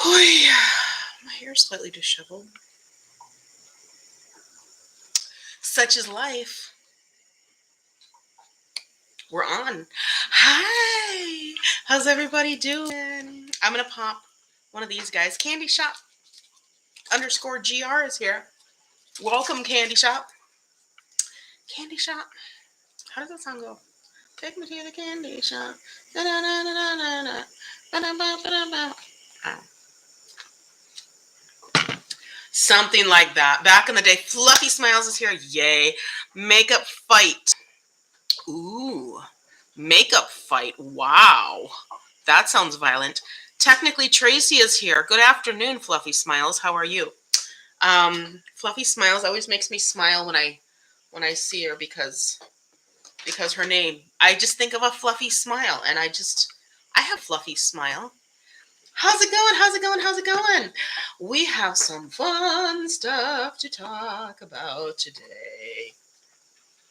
Oh, yeah. My hair's slightly disheveled. Such is life. We're on. Hi. How's everybody doing? I'm going to pop one of these guys. Candy Shop _GR is here. Welcome, Candy Shop. Candy Shop. How does that song go? Take me to the candy shop. Something like that. Back in the day, Fluffy Smiles is here. Yay. Makeup fight. Ooh. Makeup fight. Wow. That sounds violent. Technically, Tracy is here. Good afternoon, Fluffy Smiles. How are you? Fluffy Smiles always makes me smile when I see her because her name. I just think of a fluffy smile, and I have fluffy smile. How's it going? How's it going? How's it going? We have some fun stuff to talk about today.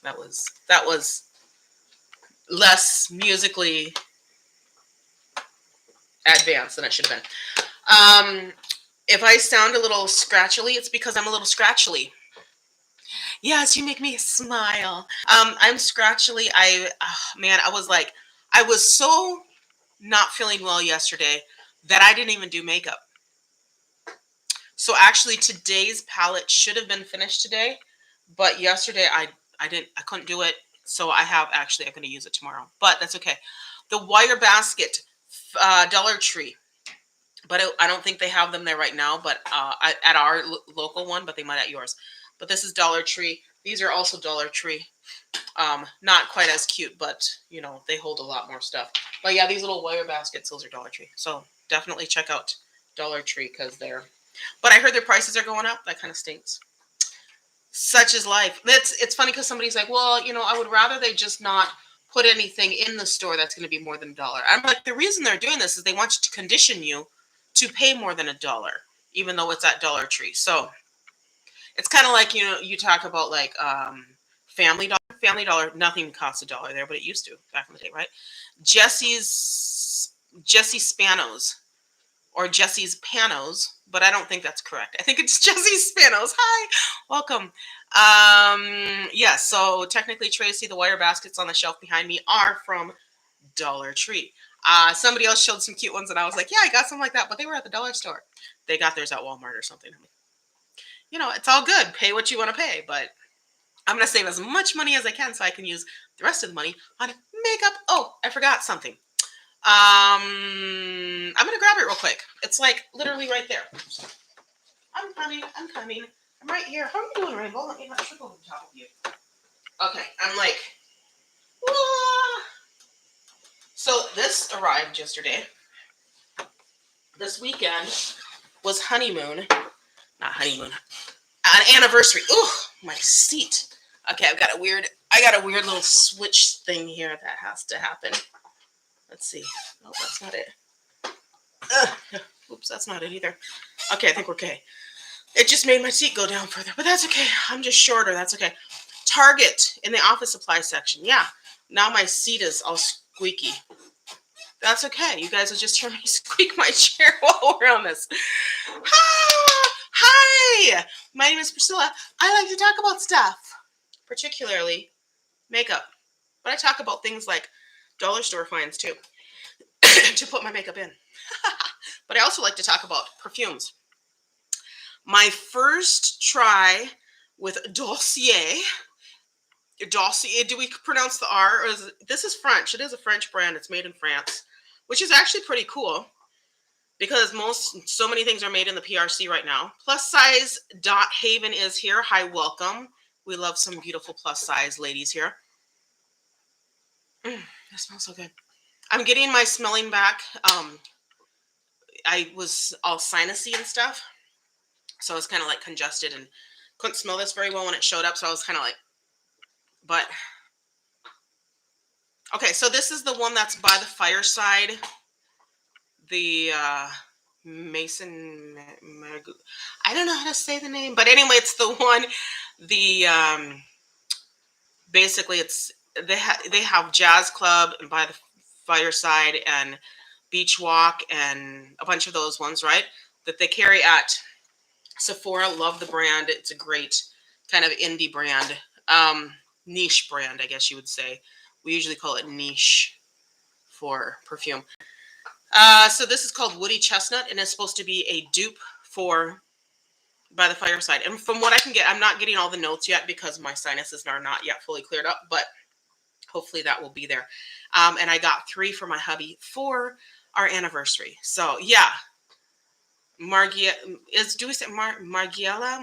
That was less musically advanced than it should have been. If I sound a little scratchily, it's because I'm a little scratchily. Yes, you make me smile. I'm scratchily. I was so not feeling well yesterday that I didn't even do makeup. So actually today's palette should have been finished today, but yesterday I couldn't do it. So I'm going to use it tomorrow, but that's okay. The wire basket, Dollar Tree, but I don't think they have them there right now, but at our local one, but they might at yours. But this is Dollar Tree. These are also Dollar Tree. Not quite as cute, but you know, they hold a lot more stuff. But yeah, these little wire baskets, those are Dollar Tree. So definitely check out Dollar Tree because but I heard their prices are going up. That kind of stinks. Such is life. It's funny because somebody's like, well, you know, I would rather they just not put anything in the store that's going to be more than $1. I'm like, the reason they're doing this is they want you to condition you to pay more than $1, even though it's at Dollar Tree. So it's kind of like, you know, you talk about like Family Dollar. Family Dollar, nothing costs $1 there, but it used to back in the day, right? Jesse Spanos or Jesse's Panos, but I don't think that's correct. I think it's Jesse Spanos. Hi, welcome. Yeah, so technically, Tracy, the wire baskets on the shelf behind me are from Dollar Tree. Somebody else showed some cute ones, and I was like, yeah, I got some like that, but they were at the dollar store. They got theirs at Walmart or something. You know, it's all good. Pay what you want to pay, but I'm going to save as much money as I can so I can use the rest of the money on makeup. Oh, I forgot something. I'm going to grab it real quick. It's like literally right there. I'm coming. I'm right here. How are you doing, Rainbow? Let me not trip over the top of you. Okay, I'm like, wah! So this arrived yesterday. This weekend was honeymoon. Not honeymoon. An anniversary. Ooh, my seat. Okay, I got a weird little switch thing here that has to happen. Let's see. Oh, that's not it. Oops, that's not it either. Okay, I think we're okay. It just made my seat go down further, but that's okay. I'm just shorter. That's okay. Target in the office supply section. Yeah. Now my seat is all squeaky. That's okay. You guys will just hear me squeak my chair while we're on this. Hi. My name is Priscilla. I like to talk about stuff, particularly makeup. But I talk about things like dollar store finds too, to put my makeup in. But I also like to talk about perfumes. My first try with Dossier. Do we pronounce the R? Or this is French. It is a French brand. It's made in France, which is actually pretty cool because so many things are made in the PRC right now. Plus size Haven is here. Hi, welcome. We love some beautiful plus size ladies here. That smells so good. I'm getting my smelling back. I was all sinusy and stuff, so I was kind of like congested and couldn't smell this very well when it showed up. So I was kind of like, but okay. So this is the one that's by the fireside. The Mason, I don't know how to say the name, but anyway, it's the one. The basically, they have Jazz Club and by the fireside and Beach Walk and a bunch of those ones, right? that they carry at Sephora. Love the brand. It's a great kind of indie brand, niche brand, I guess you would say. We usually call it niche for perfume. So this is called Woody Chestnut, and it's supposed to be a dupe for By the Fireside. And from what I can get, I'm not getting all the notes yet because my sinuses are not yet fully cleared up, but hopefully that will be there. And I got 3 for my hubby for our anniversary. So yeah, do we say Margiela?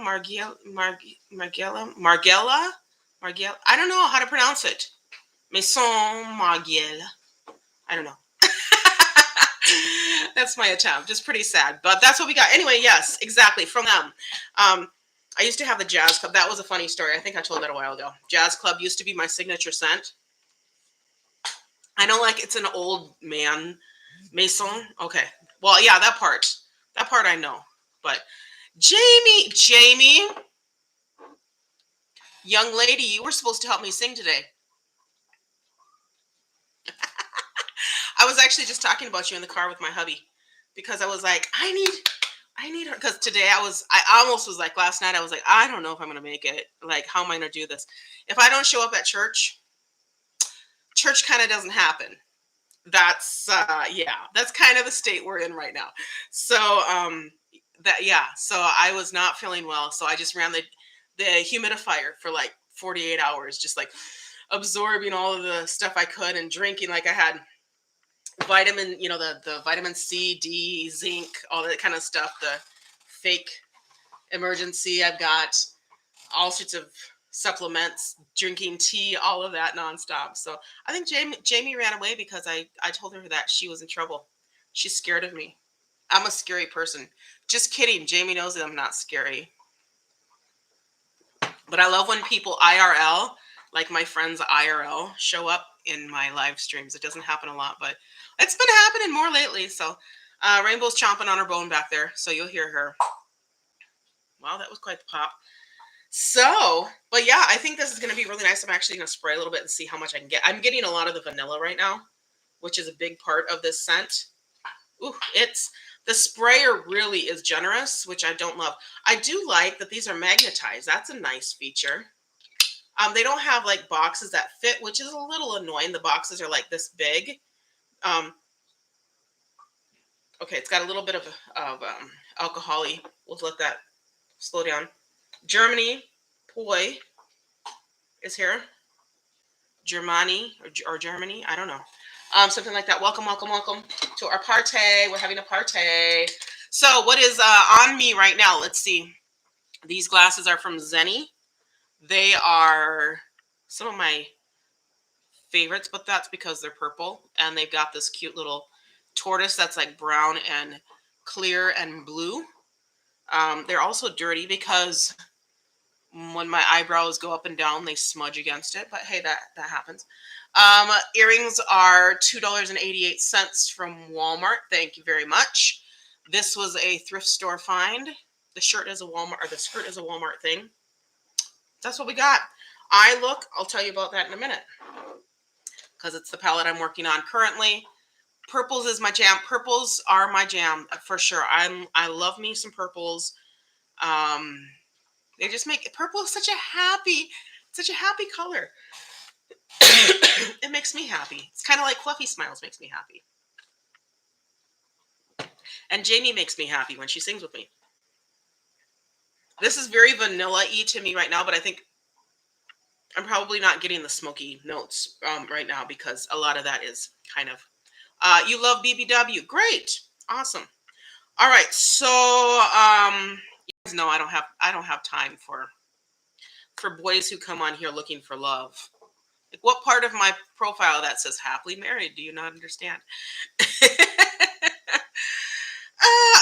I don't know how to pronounce it. Maison Margiela. I don't know. That's my attempt. Just pretty sad, but that's what we got. Anyway, yes, exactly, from them. I used to have the Jazz Club. That was a funny story. I think I told that a while ago. Jazz Club used to be my signature scent. I know, like, it's an old man maison. Okay. Well, yeah, that part I know. But Jamie, young lady, you were supposed to help me sing today. I was actually just talking about you in the car with my hubby because I was like, I need her, because today I almost was like, last night I was like, I don't know if I'm gonna make it. Like, how am I gonna do this? If I don't show up at church kind of doesn't happen. That's that's kind of the state we're in right now. So so I was not feeling well, so I just ran the humidifier for like 48 hours, just like absorbing all of the stuff I could and drinking. Like, I had vitamin, the vitamin C, D, zinc, all that kind of stuff, the fake emergency. I've got all sorts of supplements, drinking tea, all of that nonstop. So I think Jamie ran away because I told her that she was in trouble. She's scared of me. I'm a scary person. Just kidding. Jamie knows that I'm not scary. But I love when people IRL, like my friends IRL, show up in my live streams. It doesn't happen a lot, but it's been happening more lately. So Rainbow's chomping on her bone back there, so you'll hear her. Wow, that was quite the pop. So, but yeah, I think this is going to be really nice. I'm actually going to spray a little bit and see how much I can get. I'm getting a lot of the vanilla right now, which is a big part of this scent. Ooh, the sprayer really is generous, which I don't love. I do like that these are magnetized. That's a nice feature. They don't have like boxes that fit, which is a little annoying. The boxes are like this big. Okay, it's got a little bit of alcohol-y. We'll let that slow down. Germany, Poi is here. Germany or Germany, I don't know. Something like that. Welcome to our party. We're having a party. So what is on me right now? Let's see. These glasses are from Zenny. They are some of my favorites, but that's because they're purple, and they've got this cute little tortoise that's like brown and clear and blue. They're also dirty because when my eyebrows go up and down, they smudge against it. But hey, that happens. Earrings are $2.88 from Walmart. Thank you very much. This was a thrift store find. The shirt is a Walmart, or the skirt is a Walmart thing. That's what we got. I'll tell you about that in a minute, because it's the palette I'm working on currently. Purples is my jam. Purples are my jam for sure. I love me some purples. They just make purple such a happy color. It makes me happy. It's kind of like Fluffy Smiles makes me happy. And Jamie makes me happy when she sings with me. This is very vanilla-y to me right now, but I think I'm probably not getting the smoky notes right now because a lot of that is kind of... you love BBW. Great. Awesome. All right. So, you guys know I don't have time for boys who come on here looking for love. Like, what part of my profile that says happily married do you not understand?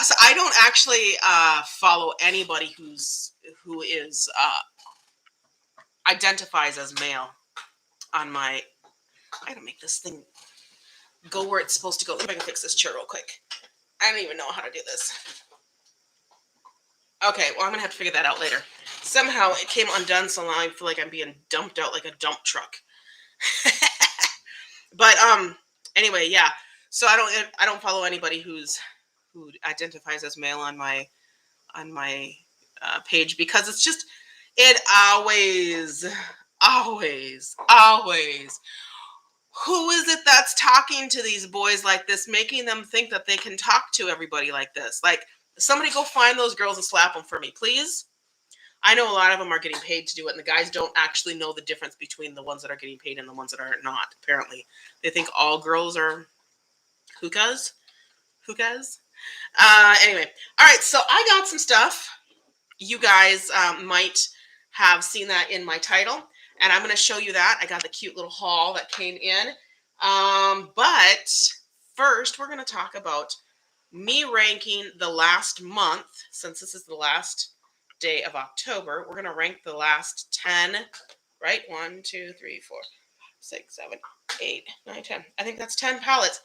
So I don't actually follow anybody who identifies as male on my... I gotta make this thing go where it's supposed to go. Let me fix this chair real quick. I don't even know how to do this. Okay, well, I'm gonna have to figure that out later. Somehow it came undone, so now I feel like I'm being dumped out like a dump truck. But anyway, yeah. So I don't follow anybody who's who identifies as male on my page, because it's just, it always, who is it that's talking to these boys like this, making them think that they can talk to everybody like this? Like, somebody go find those girls and slap them for me, please. I know a lot of them are getting paid to do it, and the guys don't actually know the difference between the ones that are getting paid and the ones that are not, apparently. They think all girls are hookahs. Anyway, all right, so I got some stuff. You guys might have seen that in my title, and I'm going to show you that. I got the cute little haul that came in. But first, we're going to talk about me ranking the last month, since this is the last day of October. We're going to rank the last 10, right? 1, 2, 3, 4, 6, 7, 8, 9, 10. I think that's 10 palettes.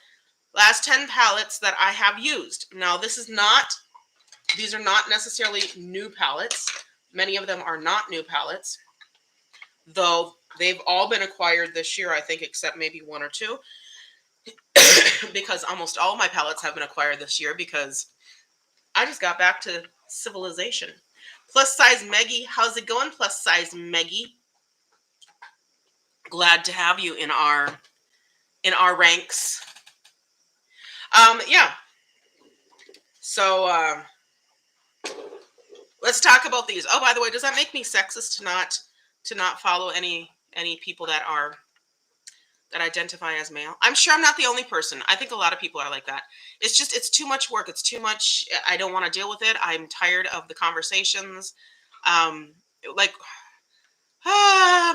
Last 10 palettes that I have used. Now, these are not necessarily new palettes. Many of them are not new palettes, though they've all been acquired this year, I think, except maybe one or two, because almost all my palettes have been acquired this year because I just got back to civilization. Plus size Meggie, how's it going, plus size Meggie? Glad to have you in our ranks. Yeah. So let's talk about these. Oh, by the way, does that make me sexist to not follow any people that identify as male? I'm sure I'm not the only person. I think a lot of people are like that. It's too much work. It's too much. I don't want to deal with it. I'm tired of the conversations.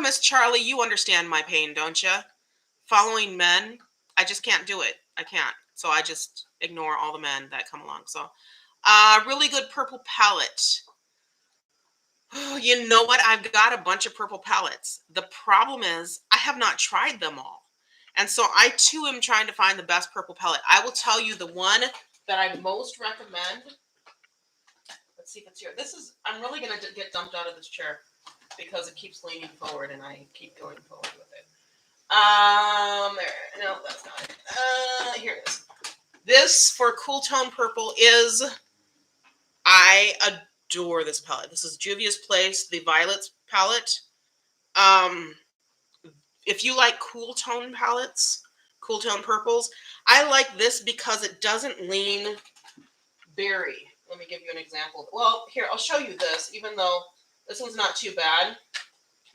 Miss Charlie, you understand my pain, don't you? Following men, I just can't do it. I can't. So I just ignore all the men that come along. So, really good purple palette. You know what? I've got a bunch of purple palettes. The problem is I have not tried them all. And so I too am trying to find the best purple palette. I will tell you the one that I most recommend. Let's see if it's here. I'm really going to get dumped out of this chair because it keeps leaning forward and I keep going forward with it. There. No, that's not it. Here it is. This for Cool Tone Purple is, I adore this palette. This is Juvia's Place, the Violets palette. If you like cool tone palettes, cool tone purples, I like this because it doesn't lean berry. Let me give you an example. Well, here, I'll show you this, even though this one's not too bad,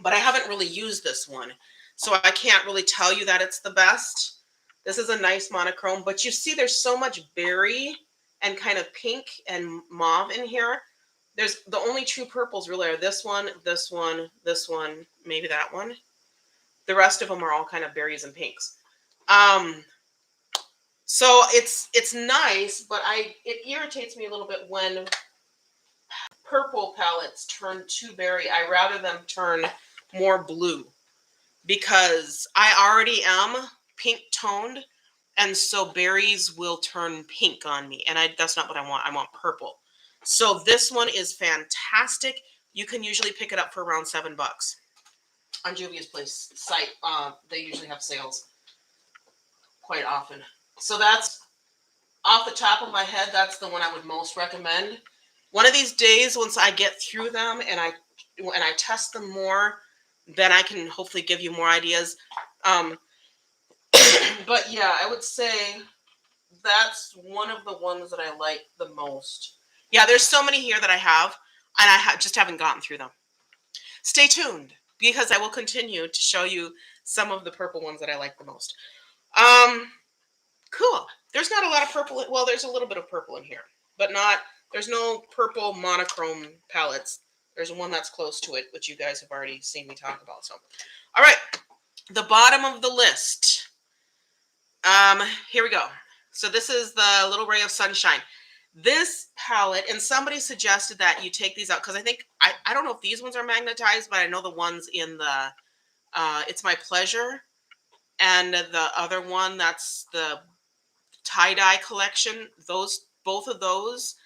but I haven't really used this one. So I can't really tell you that it's the best. This is a nice monochrome, but you see there's so much berry and kind of pink and mauve in here. There's the only true purples really are this one, this one, this one, maybe that one. The rest of them are all kind of berries and pinks. So it's nice, but it irritates me a little bit when purple palettes turn too berry. I rather them turn more blue because I already am pink toned, and so berries will turn pink on me, and that's not what I want. I want purple. So this one is fantastic. You can usually pick it up for around $7 on Juvia's Place site. They usually have sales quite often. So that's, off the top of my head, that's the one I would most recommend. One of these days, once I get through them and I test them more, then I can hopefully give you more ideas. But yeah, I would say that's one of the ones that I like the most. Yeah, there's so many here that I have, and I just haven't gotten through them. Stay tuned, because I will continue to show you some of the purple ones that I like the most. Cool. There's not a lot of purple. Well, there's a little bit of purple in here, but there's no purple monochrome palettes. There's one that's close to it, which you guys have already seen me talk about. So, all right, the bottom of the list. Here we go. So this is the Little Ray of Sunshine. This palette, and somebody suggested that you take these out because I think, I don't know if these ones are magnetized, but I know the ones in the It's My Pleasure, and the other one, that's the tie-dye collection. Both of those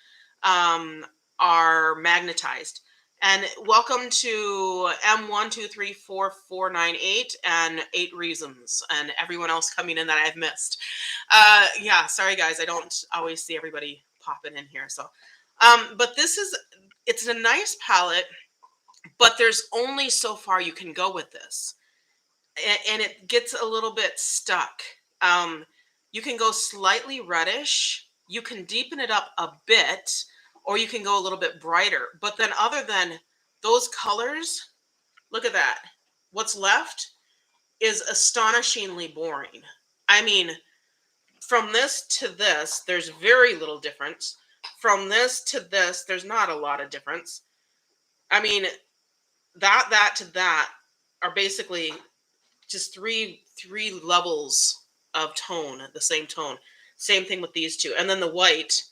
are magnetized. And welcome to M123448 and 8 Reasons, and everyone else coming in that I've missed. Yeah, sorry guys, I don't always see everybody pop it in here. So, but it's a nice palette, but there's only so far you can go with this. And it gets a little bit stuck. You can go slightly reddish. You can deepen it up a bit, or you can go a little bit brighter. But then other than those colors, look at that. What's left is astonishingly boring. I mean, from this to this, there's very little difference. From this to this, there's not a lot of difference. I mean, that to that are basically just three levels of tone, the same tone. Same thing with these two. And then the white.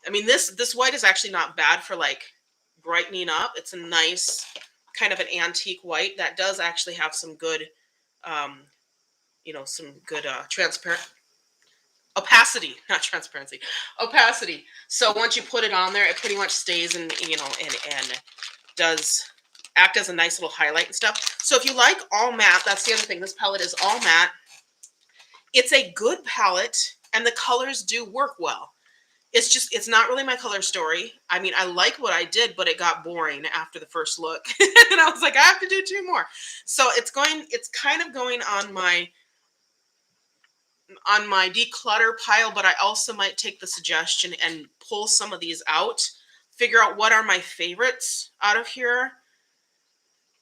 I mean, this white is actually not bad for like brightening up. It's a nice kind of an antique white that does actually have some good, some good transparent opacity, not transparency, opacity. So once you put it on there, it pretty much stays and does act as a nice little highlight and stuff. So if you like all matte, that's the other thing. This palette is all matte. It's a good palette and the colors do work well. It's not really my color story. I mean, I like what I did, but it got boring after the first look. And I was like, I have to do two more. So it's kind of going on my declutter pile, but I also might take the suggestion and pull some of these out, figure out what are my favorites out of here.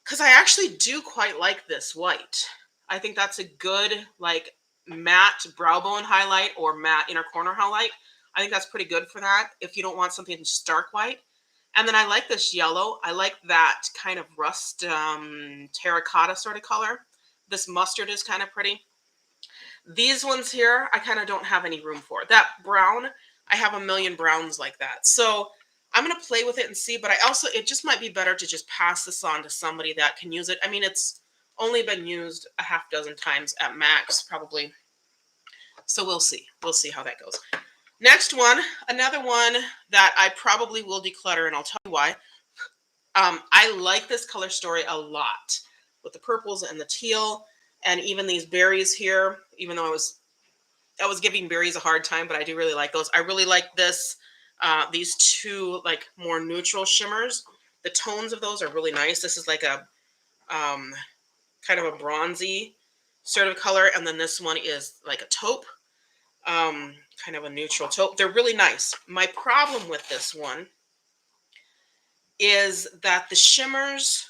Because I actually do quite like this white. I think that's a good like matte brow bone highlight or matte inner corner highlight. I think that's pretty good for that if you don't want something stark white. And then I like this yellow. I like that kind of rust terracotta sort of color. This mustard is kind of pretty. These ones here, I kind of don't have any room for. That brown, I have a million browns like that. So I'm going to play with it and see, but it just might be better to just pass this on to somebody that can use it. I mean, it's only been used a half dozen times at max, probably. So we'll see. We'll see how that goes. Next one, another one that I probably will declutter, and I'll tell you why. I like this color story a lot with the purples and the teal and even these berries here, even though I was giving berries a hard time, but I do really like those. I really like this. These two like more neutral shimmers. The tones of those are really nice. This is like a kind of a bronzy sort of color, and then this one is like a taupe, kind of a neutral taupe. They're really nice. My problem with this one is that the shimmers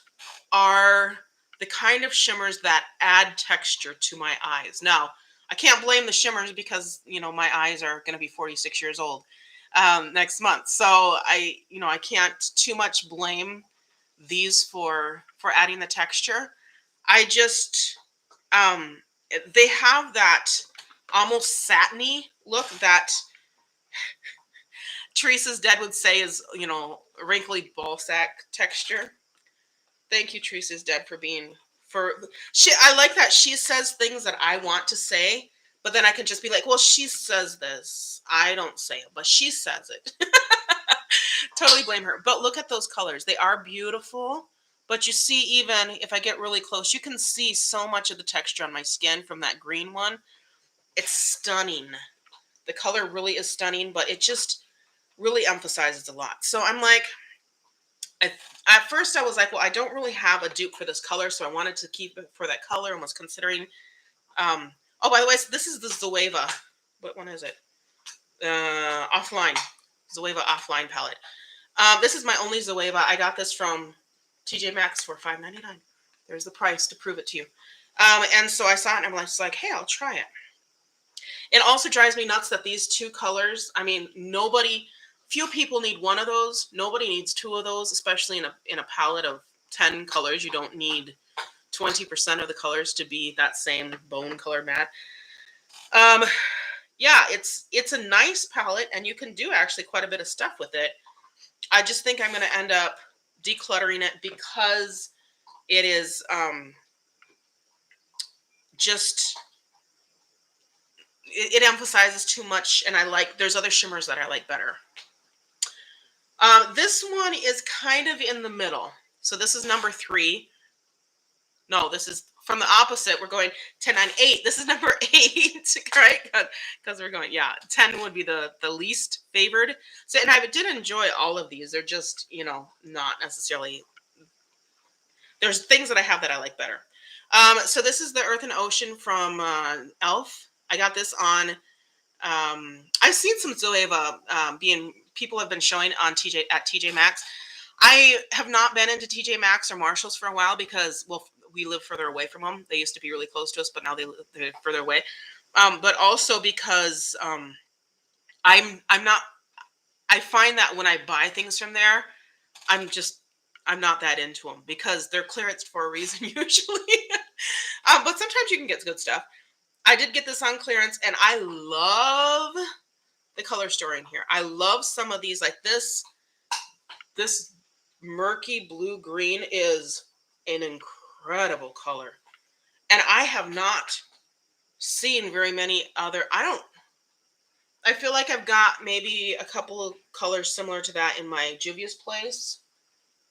are the kind of shimmers that add texture to my eyes. Now, I can't blame the shimmers because, my eyes are going to be 46 years old next month. So I can't too much blame these for adding the texture. I just, they have that almost satiny look that Teresa's Dead would say is, wrinkly ball sack texture. Thank you, Teresa's Dead, I like that she says things that I want to say, but then I can just be like, well, she says this. I don't say it, but she says it. Totally blame her. But look at those colors. They are beautiful. But you see, even if I get really close, you can see so much of the texture on my skin from that green one. It's stunning. The color really is stunning, but it just really emphasizes a lot. So I'm like, at first I was like, well, I don't really have a dupe for this color, so I wanted to keep it for that color and was considering. Oh, by the way, so this is the Zoeva. What one is it? Offline. Zoeva Offline palette. This is my only Zoeva. I got this from TJ Maxx for $5.99. There's the price to prove it to you. And so I saw it and I'm just like, hey, I'll try it. It also drives me nuts that these two colors, I mean, few people need one of those. Nobody needs two of those, especially in a palette of 10 colors. You don't need 20% of the colors to be that same bone color matte. Yeah, it's a nice palette and you can do actually quite a bit of stuff with it. I just think I'm going to end up decluttering it because it is it emphasizes too much, and there's other shimmers that I like better. This one is kind of in the middle. So this is number 3. No, this is from the opposite, we're going 10, 9, 8. This is number 8, right? Because we're going, yeah, 10 would be the least favored. So, and I did enjoy all of these. They're just, you know, not necessarily, there's things that I have that I like better. So this is the Earth and Ocean from Elf. I got this on, I've seen some Zoeva people have been showing on TJ Maxx. I have not been into TJ Maxx or Marshalls for a while because, well, we live further away from them. They used to be really close to us, but now they're further away. But also because I'm not. I find that when I buy things from there, I'm not that into them because they're clearance for a reason usually. But sometimes you can get good stuff. I did get this on clearance, and I love the color story in here. I love some of these, like this. This murky blue green is an incredible color, and I have not seen very many other. I feel like I've got maybe a couple of colors similar to that in my Juvia's place,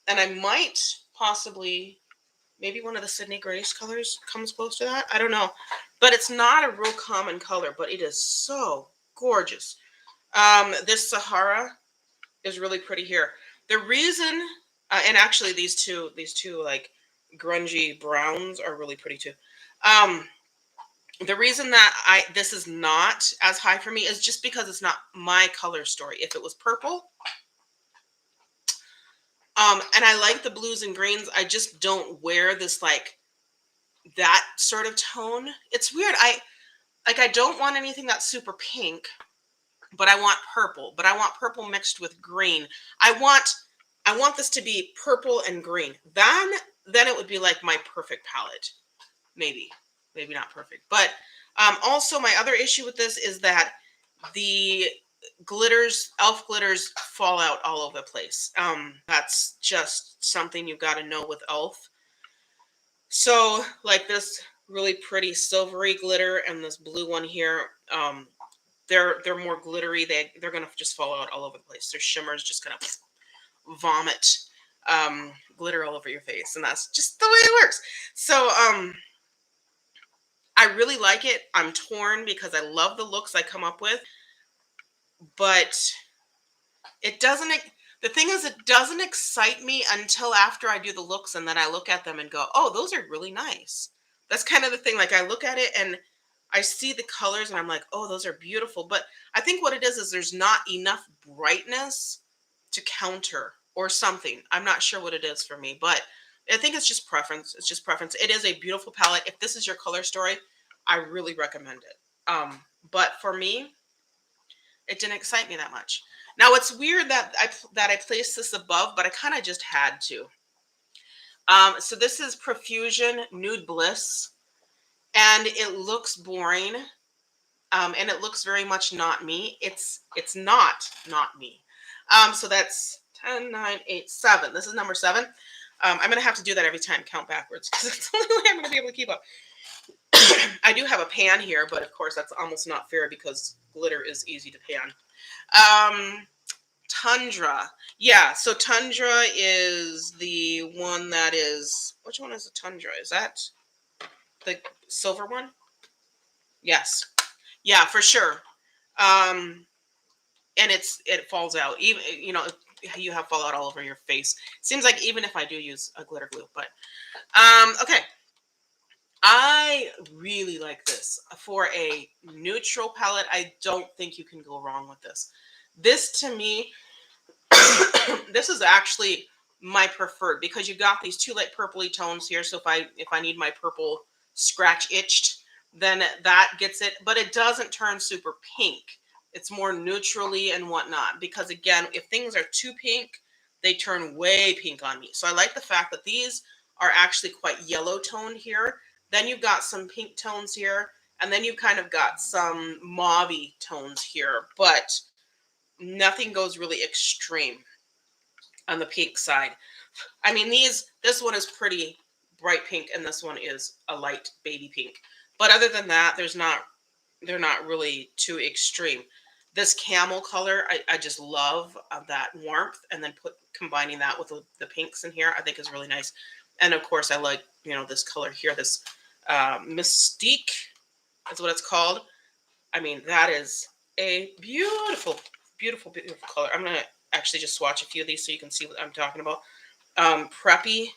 and I might possibly, maybe one of the Sydney Grace colors comes close to that. I don't know, but it's not a real common color, but it is so gorgeous. This Sahara is really pretty here. The reason, and actually these two like grungy browns are really pretty too. The reason that this is not as high for me is just because it's not my color story. If it was purple, and I like the blues and greens, I just don't wear this like that sort of tone. It's weird. I don't want anything that's super pink, but I want purple. But I want purple mixed with green. I want this to be purple and green. Then it would be like my perfect palette. Maybe not perfect. But also my other issue with this is that the glitters, elf glitters, fall out all over the place. That's just something you've got to know with elf. So like this really pretty silvery glitter and this blue one here, they're more glittery. They're gonna just fall out all over the place. Their shimmers just gonna vomit glitter all over your face, and that's just the way it works. So I really like it. I'm torn because I love the looks I come up with, but it doesn't. The thing is, it doesn't excite me until after I do the looks, and then I look at them and go, "Oh, those are really nice." That's kind of the thing. Like I look at it and I see the colors, and I'm like, "Oh, those are beautiful." But I think what it is there's not enough brightness to counter or something. I'm not sure what it is for me, but I think it's just preference. It's just preference. It is a beautiful palette. If this is your color story, I really recommend it. But for me, it didn't excite me that much. Now it's weird that I placed this above, but I kind of just had to. So this is Profusion Nude Bliss, and it looks boring, and it looks very much not me. It's not me. So that's 10, 9, 8, 7. This is number 7. I'm going to have to do that every time, count backwards, because that's the only way I'm going to be able to keep up. I do have a pan here, but of course that's almost not fair because glitter is easy to pan. Tundra. Yeah, so Tundra is the one that is, which one is the Tundra? Is that the silver one? Yes. Yeah, for sure. And it falls out. Even, you know, you have fallout all over your face. Seems like even if I do use a glitter glue, but okay. I really like this. For a neutral palette, I don't think you can go wrong with this. This to me, this is actually my preferred because you've got these two light purpley tones here. So if I need my purple scratch itched, then that gets it. But it doesn't turn super pink. It's more neutrally and whatnot. Because again, if things are too pink, they turn way pink on me. So I like the fact that these are actually quite yellow toned here. Then you've got some pink tones here, and then you've kind of got some mauve-y tones here, but nothing goes really extreme on the pink side. I mean, this one is pretty bright pink, and this one is a light baby pink. But other than that, they're not really too extreme. This camel color, I just love that warmth, and then combining that with the pinks in here, I think is really nice. And of course, I like, you know, this color here, this Mystique is what it's called. I mean, that is a beautiful, beautiful, beautiful color. I'm going to actually just swatch a few of these so you can see what I'm talking about. Preppy.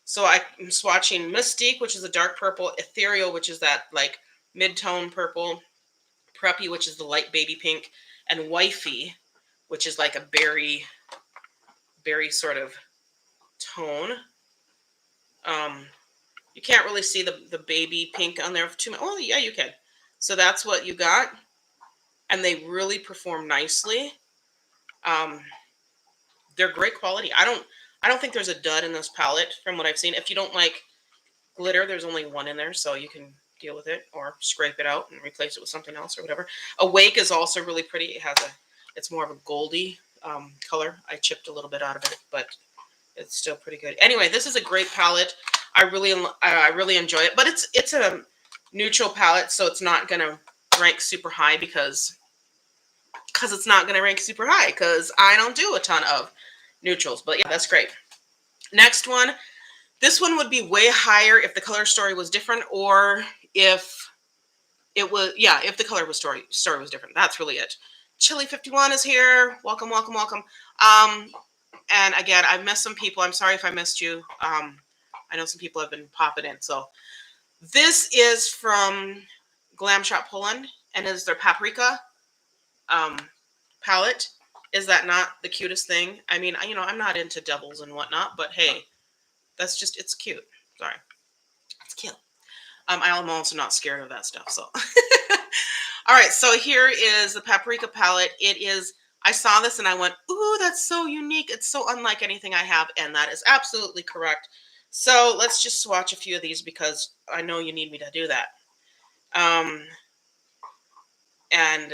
So I'm swatching Mystique, which is a dark purple, Ethereal, which is that like mid-tone purple, Preppy, which is the light baby pink, and Wifey, which is like a berry sort of tone. You can't really see the baby pink on there too much. Oh, yeah, you can. So that's what you got. And they really perform nicely. They're great quality. I don't think there's a dud in this palette from what I've seen. If you don't like glitter, there's only one in there, so you can deal with it or scrape it out and replace it with something else or whatever. Awake is also really pretty. It's more of a goldy color. I chipped a little bit out of it, but it's still pretty good. Anyway, this is a great palette. I really enjoy it, but it's a neutral palette, so it's not gonna rank super high because it's not gonna rank super high because I don't do a ton of neutrals. But yeah, that's great. Next one. This one would be way higher if the color story was different, or if it was, yeah, if the color story was different. That's really it. Chili 51 is here. Welcome, welcome, welcome. And again, I've missed some people. I'm sorry if I missed you. I know some people have been popping in. So this is from Glam Shop Poland, and is their Paprika palette. Is that not the cutest thing? I mean, I'm not into devils and whatnot, but hey, it's cute. Sorry. It's cute. I'm also not scared of that stuff, so. All right, so here is the Paprika palette. I saw this and I went, ooh, that's so unique. It's so unlike anything I have, and that is absolutely correct. So let's just swatch a few of these because I know you need me to do that. And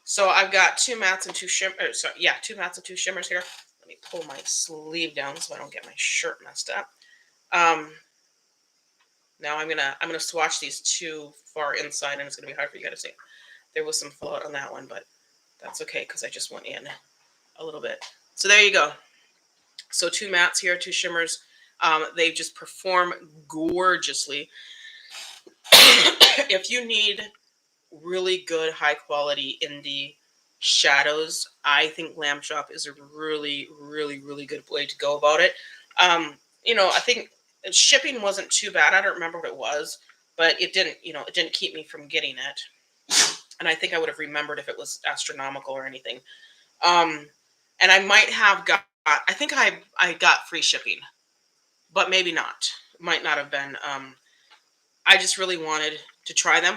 so I've got two mattes and two shimmers. Two mattes and two shimmers here. Let me pull my sleeve down so I don't get my shirt messed up. Now I'm gonna swatch these too far inside, and it's gonna be hard for you guys to see. There was some fallout on that one, but that's okay because I just went in a little bit. So there you go. So two mattes here, two shimmers. They just perform gorgeously. If you need really good, high quality indie shadows, I think Glam Shop is a really, really, really good way to go about it. I think shipping wasn't too bad. I don't remember what it was, but it didn't keep me from getting it. And I think I would have remembered if it was astronomical or anything. And I might have I think I got free shipping, but maybe not. Might not have been. I just really wanted to try them.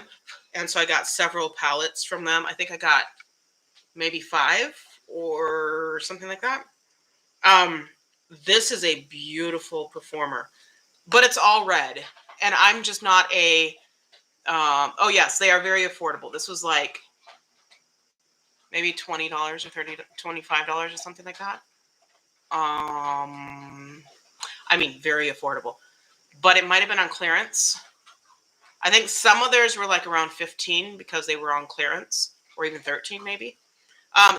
And so I got several palettes from them. I think I got maybe 5 or something like that. This is a beautiful performer, but it's all red. And I'm just not oh yes, they are very affordable. This was like maybe $20 or $30, $25 or something like that. I mean, very affordable, but it might have been on clearance. I think some of theirs were like around 15 because they were on clearance, or even 13 maybe.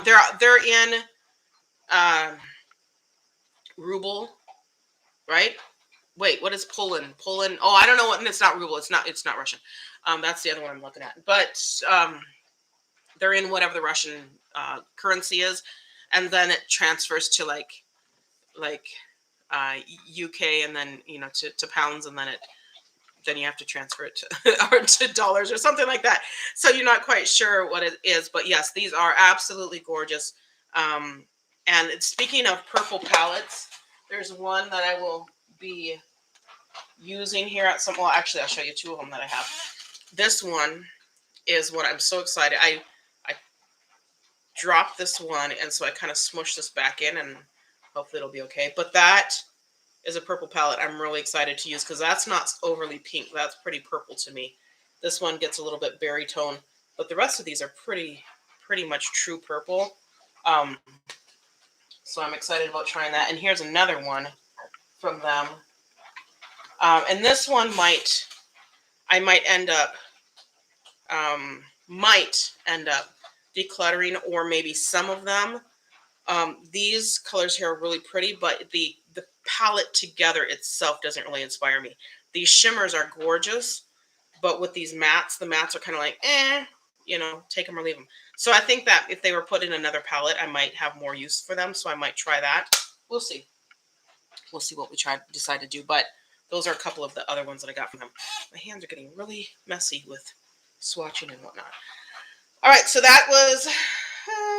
They're in ruble, right? Wait, what is Poland? Poland. Oh, I don't know what. It's not ruble. It's not Russian. That's the other one I'm looking at. But they're in whatever the Russian currency is, and then it transfers to like UK, and then to pounds, and then you have to transfer it to or to dollars or something like that. So you're not quite sure what it is, but yes, these are absolutely gorgeous. And speaking of purple palettes, there's one that I will be using here at some. Well, actually, I'll show you 2 of them that I have. This one is what I'm so excited. I dropped this one, and so I kind of smushed this back in, and hopefully it'll be okay. But that is a purple palette I'm really excited to use because that's not overly pink. That's pretty purple to me. This one gets a little bit berry tone, but the rest of these are pretty much true purple. So I'm excited about trying that. And here's another one from them. And this one I might end up decluttering, or maybe some of them. These colors here are really pretty, but the palette together itself doesn't really inspire me. These shimmers are gorgeous, but with these mattes, the mattes are kind of like, you know, take them or leave them. So I think that if they were put in another palette, I might have more use for them. So I might try that. We'll see. We'll see what we decide to do. But those are a couple of the other ones that I got from them. My hands are getting really messy with swatching and whatnot. All right, so that was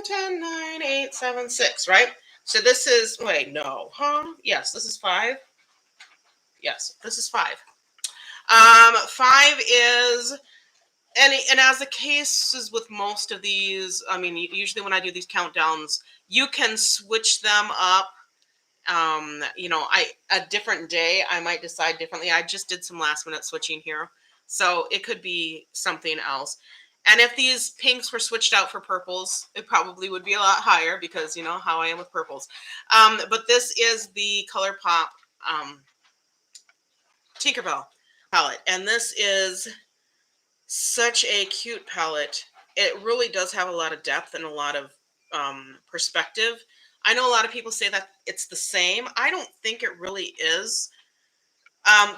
10, 9, 8, 7, 6, right? So this is, wait, no, huh? Yes, this is 5. Yes, this is 5. 5 is, and as the case is with most of these, I mean, usually when I do these countdowns, you can switch them up. You know, a different day, I might decide differently. I just did some last minute switching here. So it could be something else. And if these pinks were switched out for purples, it probably would be a lot higher because you know how I am with purples. But this is the ColourPop Tinkerbell palette. And this is such a cute palette. It really does have a lot of depth and a lot of perspective. I know a lot of people say that it's the same. I don't think it really is.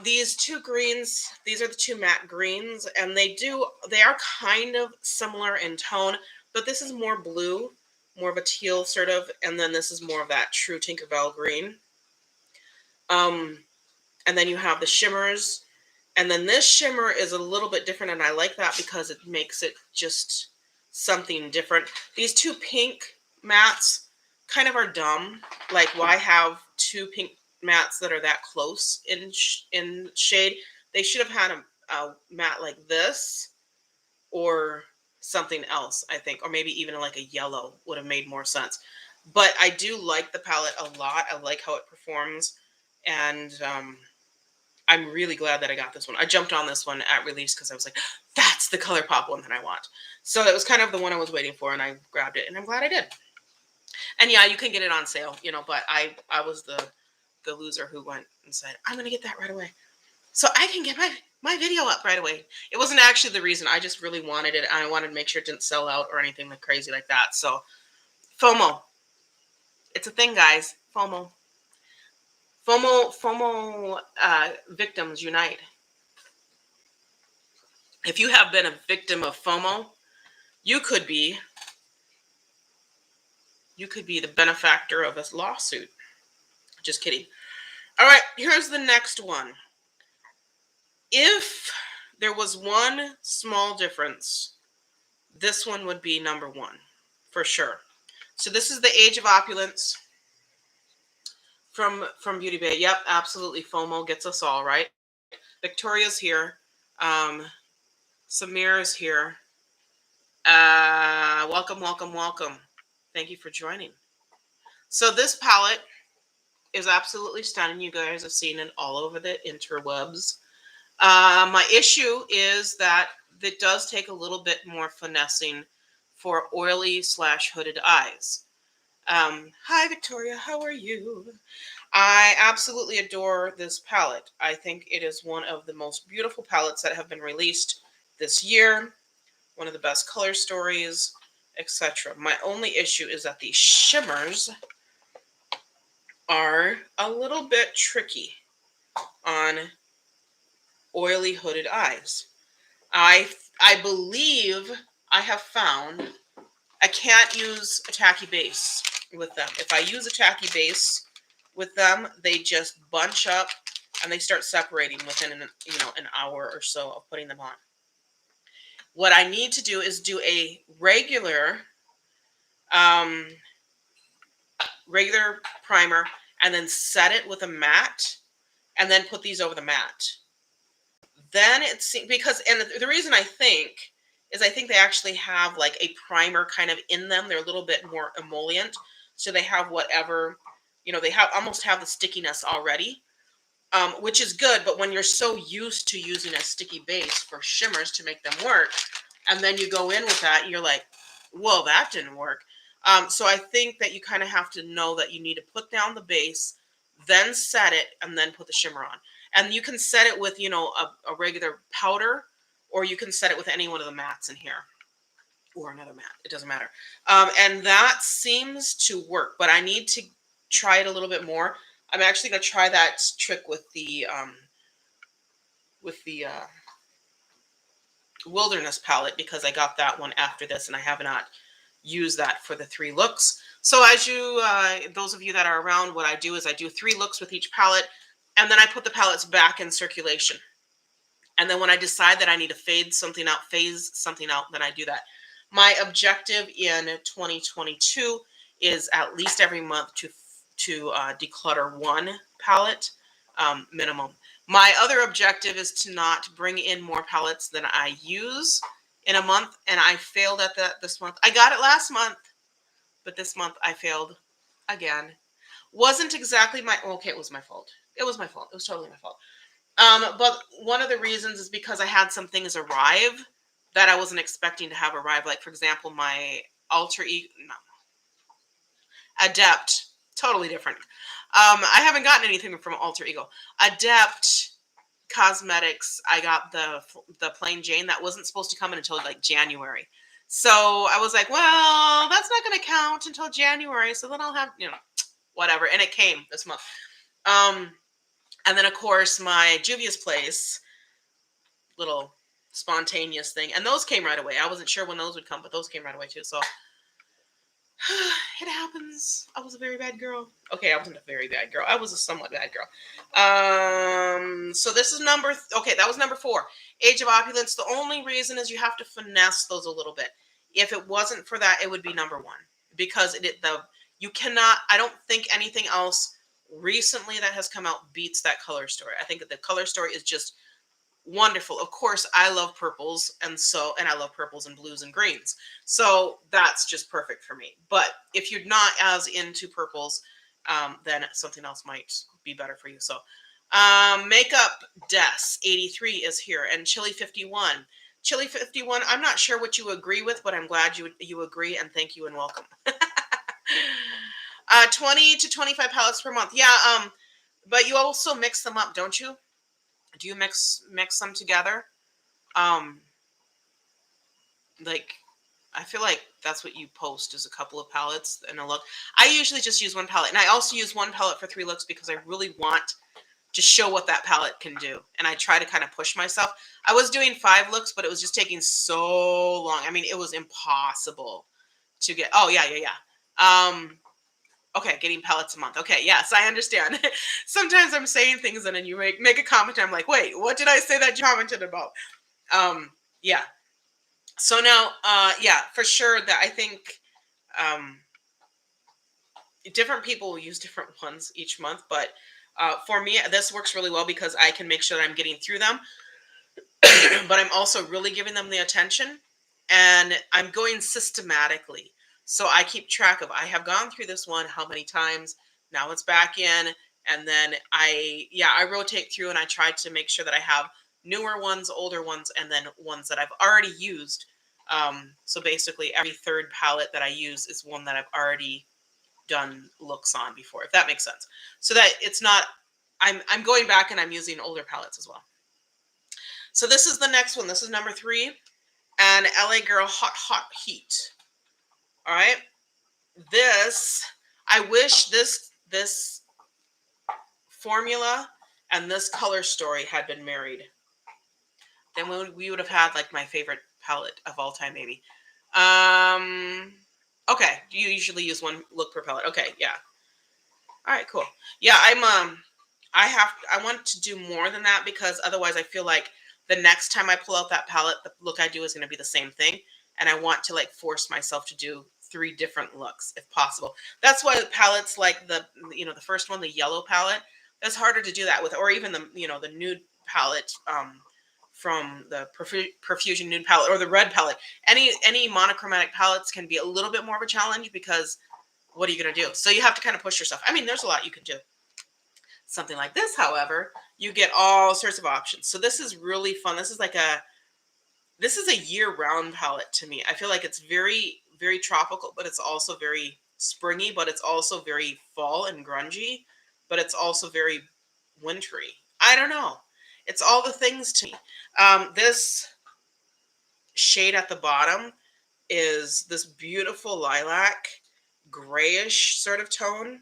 These two greens, these are the two matte greens, and they are kind of similar in tone, but this is more blue, more of a teal sort of, and then this is more of that true Tinkerbell green. And then you have the shimmers, and then this shimmer is a little bit different, and I like that because it makes it just something different. These two pink mattes kind of are dumb. Like, why have two pink mattes that are that close in shade? They should have had a matte like this or something else, I think, or maybe even like a yellow would have made more sense. But I do like the palette a lot. I like how it performs, and I'm really glad that I got this one. I jumped on this one at release because I was like, that's the ColourPop one that I want. So it was kind of the one I was waiting for, and I grabbed it, and I'm glad I did. And yeah, you can get it on sale, you know, but I was the loser who went and said, I'm going to get that right away, so I can get my video up right away. It wasn't actually the reason. I just really wanted it. I wanted to make sure it didn't sell out or anything like crazy like that. So FOMO. It's a thing, guys. FOMO. FOMO victims unite. If you have been a victim of FOMO, you could be the benefactor of a lawsuit. Just kidding. All right, here's the next one. If there was one small difference, this one would be number 1 for sure. So this is the Age of Opulence from Beauty Bay. Yep, absolutely. FOMO gets us all, right? Victoria's here. Samir is here. Welcome, welcome, welcome. Thank you for joining. So this palette is absolutely stunning. You guys have seen it all over the interwebs. My issue is that it does take a little bit more finessing for oily / hooded eyes. Hi, Victoria. How are you? I absolutely adore this palette. I think it is one of the most beautiful palettes that have been released this year. One of the best color stories, etc. My only issue is that these shimmers are a little bit tricky on oily hooded eyes. I believe I have found I can't use a tacky base with them. If I use a tacky base with them, they just bunch up and they start separating within an hour or so of putting them on. What I need to do is do a regular primer and then set it with a matte and then put these over the matte. Then it's because, and the reason I think they actually have like a primer kind of in them. They're a little bit more emollient. So they have whatever, they almost have the stickiness already, which is good. But when you're so used to using a sticky base for shimmers to make them work, and then you go in with that, you're like, whoa, that didn't work. So I think that you kind of have to know that you need to put down the base, then set it, and then put the shimmer on. And you can set it with, a regular powder, or you can set it with any one of the mattes in here, or another matte. It doesn't matter. And that seems to work, but I need to try it a little bit more. I'm actually going to try that trick with the with the Wilderness palette because I got that one after this and I have not used that for the 3 looks. So as you, those of you that are around, what I do is I do 3 looks with each palette and then I put the palettes back in circulation. And then when I decide that I need to phase something out, then I do that. My objective in 2022 is at least every month to declutter 1 palette minimum. My other objective is to not bring in more palettes than I use in a month, and I failed at that this month. I got it last month, but this month I failed again. Wasn't exactly my, okay, it was my fault. It was my fault. It was totally my fault. But one of the reasons is because I had some things arrive that I wasn't expecting to have arrive. Like, for example, my alter ego, no, Adept, totally different. I haven't gotten anything from Alter Ego. Adept Cosmetics, I got the plain Jane that wasn't supposed to come in until like January. So I was like, well, that's not going to count until January. So then I'll have, whatever. And it came this month. And then, of course, my Juvia's Place, little spontaneous thing. And those came right away. I wasn't sure when those would come, but those came right away too. So it happens. I was a very bad girl. Okay, I wasn't a very bad girl. I was a somewhat bad girl. So this is okay, that was number 4. Age of Opulence. The only reason is you have to finesse those a little bit. If it wasn't for that, it would be number 1. Because you cannot, I don't think anything else recently that has come out beats that color story. I think that the color story is just wonderful. Of course, I love purples, and I love purples and blues and greens. So that's just perfect for me. But if you're not as into purples, then something else might be better for you. So Makeup Des 83 is here, and Chili 51. Chili 51, I'm not sure what you agree with, but I'm glad you agree, and thank you and welcome. 20 to 25 palettes per month. Yeah, but you also mix them up, don't you? Do you mix them together? Like, I feel like that's what you post is a couple of palettes and a look. I usually just use 1 palette, and I also use 1 palette for 3 looks because I really want to show what that palette can do, and I try to kind of push myself. I was doing 5 looks, but it was just taking so long. I mean, it was impossible to get. Oh yeah. Okay, getting palettes a month. Okay, yes, I understand. Sometimes I'm saying things and then you make a comment and I'm like, wait, what did I say that you commented about? Yeah. So now, yeah, for sure that I think different people will use different ones each month. But for me, this works really well because I can make sure that I'm getting through them. But I'm also really giving them the attention. And I'm going systematically. So I keep track of, I have gone through this one, how many times, now it's back in, and then I rotate through and I try to make sure that I have newer ones, older ones, and then ones that I've already used. So basically every 3rd palette that I use is one that I've already done looks on before, if that makes sense. So that it's not, I'm going back and I'm using older palettes as well. So this is the next one. This is number 3. And LA Girl Hot Heat. All right. I wish this formula and this color story had been married. Then we would have had like my favorite palette of all time, maybe. Okay. You usually use 1 look per palette. Okay. Yeah. All right, cool. Yeah. I want to do more than that because otherwise I feel like the next time I pull out that palette, the look I do is going to be the same thing. And I want to like force myself to do 3 different looks if possible. That's why the palettes like the first one, the yellow palette, that's harder to do that with, or even the nude palette from the Profusion Nude palette or the red palette. Any monochromatic palettes can be a little bit more of a challenge because what are you going to do? So you have to kind of push yourself. I mean, there's a lot you can do. Something like this, however, you get all sorts of options. So this is really fun. This is a year-round palette to me. I feel like it's very, very tropical, but it's also very springy, but it's also very fall and grungy, but it's also very wintry. I don't know. It's all the things to me. This shade at the bottom is this beautiful lilac, grayish sort of tone.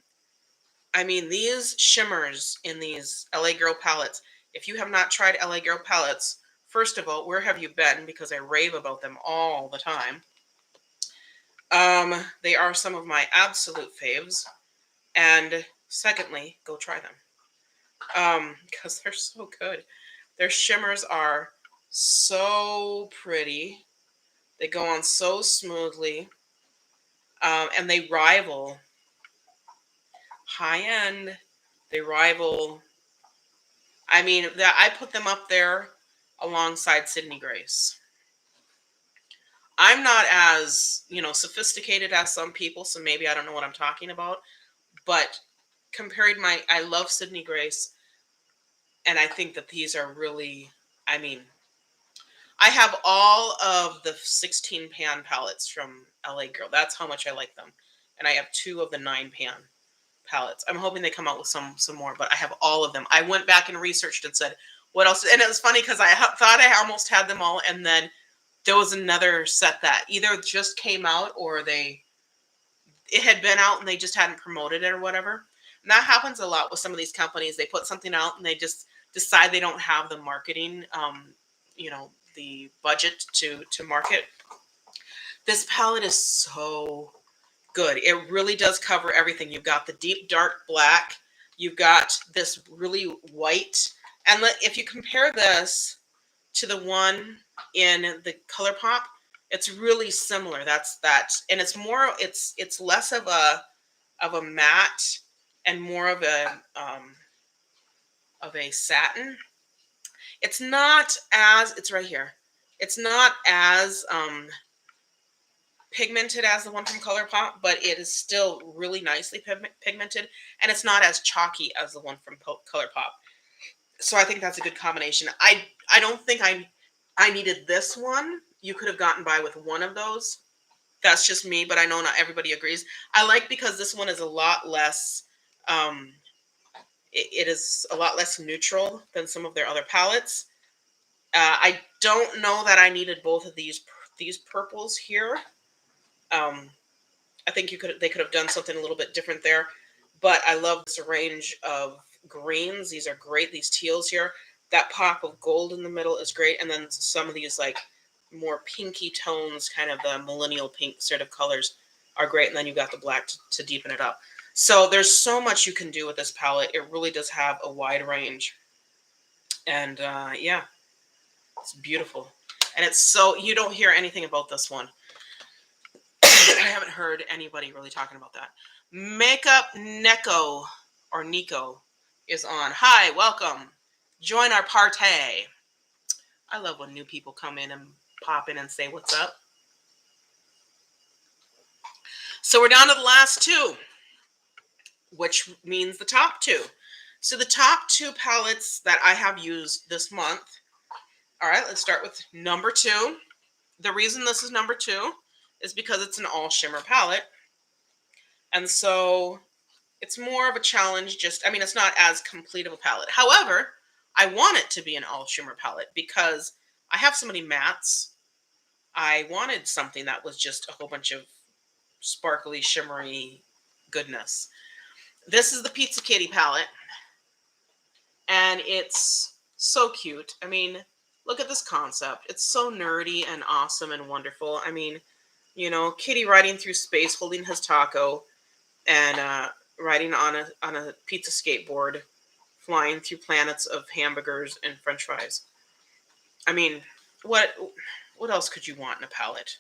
I mean, these shimmers in these LA Girl palettes, If you have not tried LA Girl palettes, first of all, where have you been? Because I rave about them all the time. They are some of my absolute faves. And secondly, go try them. Because they're so good. Their shimmers are so pretty. They go on so smoothly. And they rival high end. They rival, I mean, I put them up there alongside Sydney Grace. I'm not as, sophisticated as some people, so maybe I don't know what I'm talking about. But I love Sydney Grace, and I think that these are really, I mean, I have all of the 16 pan palettes from LA Girl. That's how much I like them. And I have 2 of the 9 pan palettes. I'm hoping they come out with some more, but I have all of them. I went back and researched and said, what else? And it was funny because I thought I almost had them all, and then there was another set that either just came out or it had been out and they just hadn't promoted it or whatever. And that happens a lot with some of these companies. They put something out and they just decide they don't have the marketing, the budget to market. This palette is so good. It really does cover everything. You've got the deep dark black. You've got this really white. And if you compare this to the one in the ColourPop, it's really similar. That's that, and it's more. It's less of a matte and more of a satin. It's not as, it's right here. It's not as pigmented as the one from ColourPop, but it is still really nicely pigmented, and it's not as chalky as the one from ColourPop. So I think that's a good combination. I don't think I needed this one. You could have gotten by with one of those. That's just me, but I know not everybody agrees. I like because this one is a lot less, it is a lot less neutral than some of their other palettes. I don't know that I needed both of these purples here. I think they could have done something a little bit different there, but I love this range of greens. These are great. These teals here, that pop of gold in the middle is great, and then some of these like more pinky tones, kind of the millennial pink sort of colors, are great. And then you've got the black to deepen it up. So there's so much you can do with this palette. It really does have a wide range, and yeah, it's beautiful. And it's so, you don't hear anything about this one. I haven't heard anybody really talking about that. Makeup Neko or Nico is on. Hi, welcome. Join our party. I love when new people come in and pop in and say what's up. So we're down to the last 2, which means the top 2. So the top 2 palettes that I have used this month. All right, let's start with number 2. The reason this is number 2 is because it's an all shimmer palette. And so it's more of a challenge. It's not as complete of a palette. However, I want it to be an all shimmer palette because I have so many mattes. I wanted something that was just a whole bunch of sparkly, shimmery goodness. This is the Pizza Kitty palette. And it's so cute. I mean, look at this concept. It's so nerdy and awesome and wonderful. I mean, Kitty riding through space, holding his taco, and riding on a pizza skateboard, flying through planets of hamburgers and French fries. I mean, what else could you want in a palette?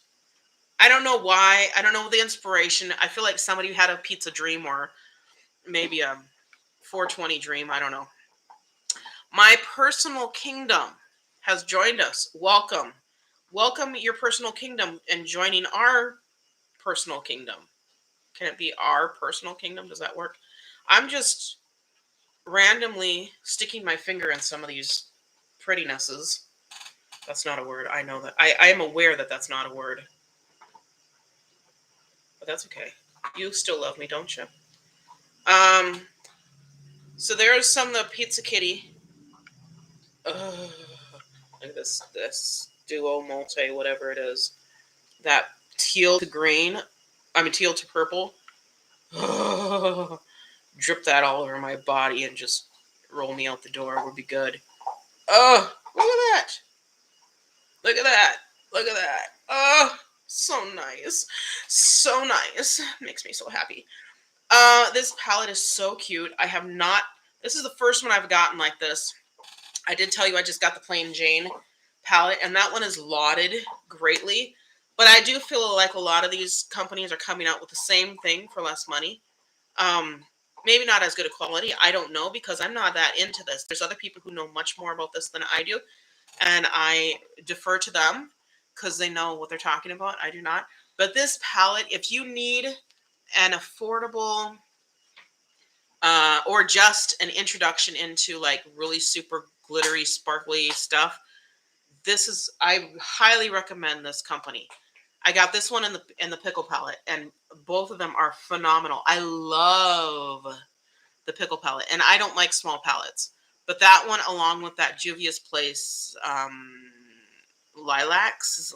I don't know why. I don't know the inspiration. I feel like somebody had a pizza dream or maybe a 420 dream. I don't know. My Personal Kingdom has joined us. Welcome. Welcome your Personal Kingdom and joining our Personal Kingdom. Can it be our Personal Kingdom? Does that work? I'm just randomly sticking my finger in some of these prettinesses. That's not a word. I know that. I am aware that that's not a word. But that's okay. You still love me, don't you? So there's some of the Pizza Kitty. Look at this duo multi, whatever it is. That teal to green. Teal to purple. Drip that all over my body and just roll me out the door would be good. Oh, look at that. Look at that. Look at that. Oh, so nice. So nice. Makes me so happy. This palette is so cute. I have not, this is the first one I've gotten like this. I did tell you I just got the plain Jane palette, and that one is lauded greatly. But I do feel like a lot of these companies are coming out with the same thing for less money. Um, Maybe not as good a quality. I don't know, because I'm not that into this. There's other people who know much more about this than I do, and I defer to them because they know what they're talking about. I do not. But this palette, if you need an affordable or just an introduction into like really super glittery, sparkly stuff, I highly recommend this company. I got this one in the pickle palette, and both of them are phenomenal. I love the pickle palette, and I don't like small palettes, but that one, along with that Juvia's Place lilacs,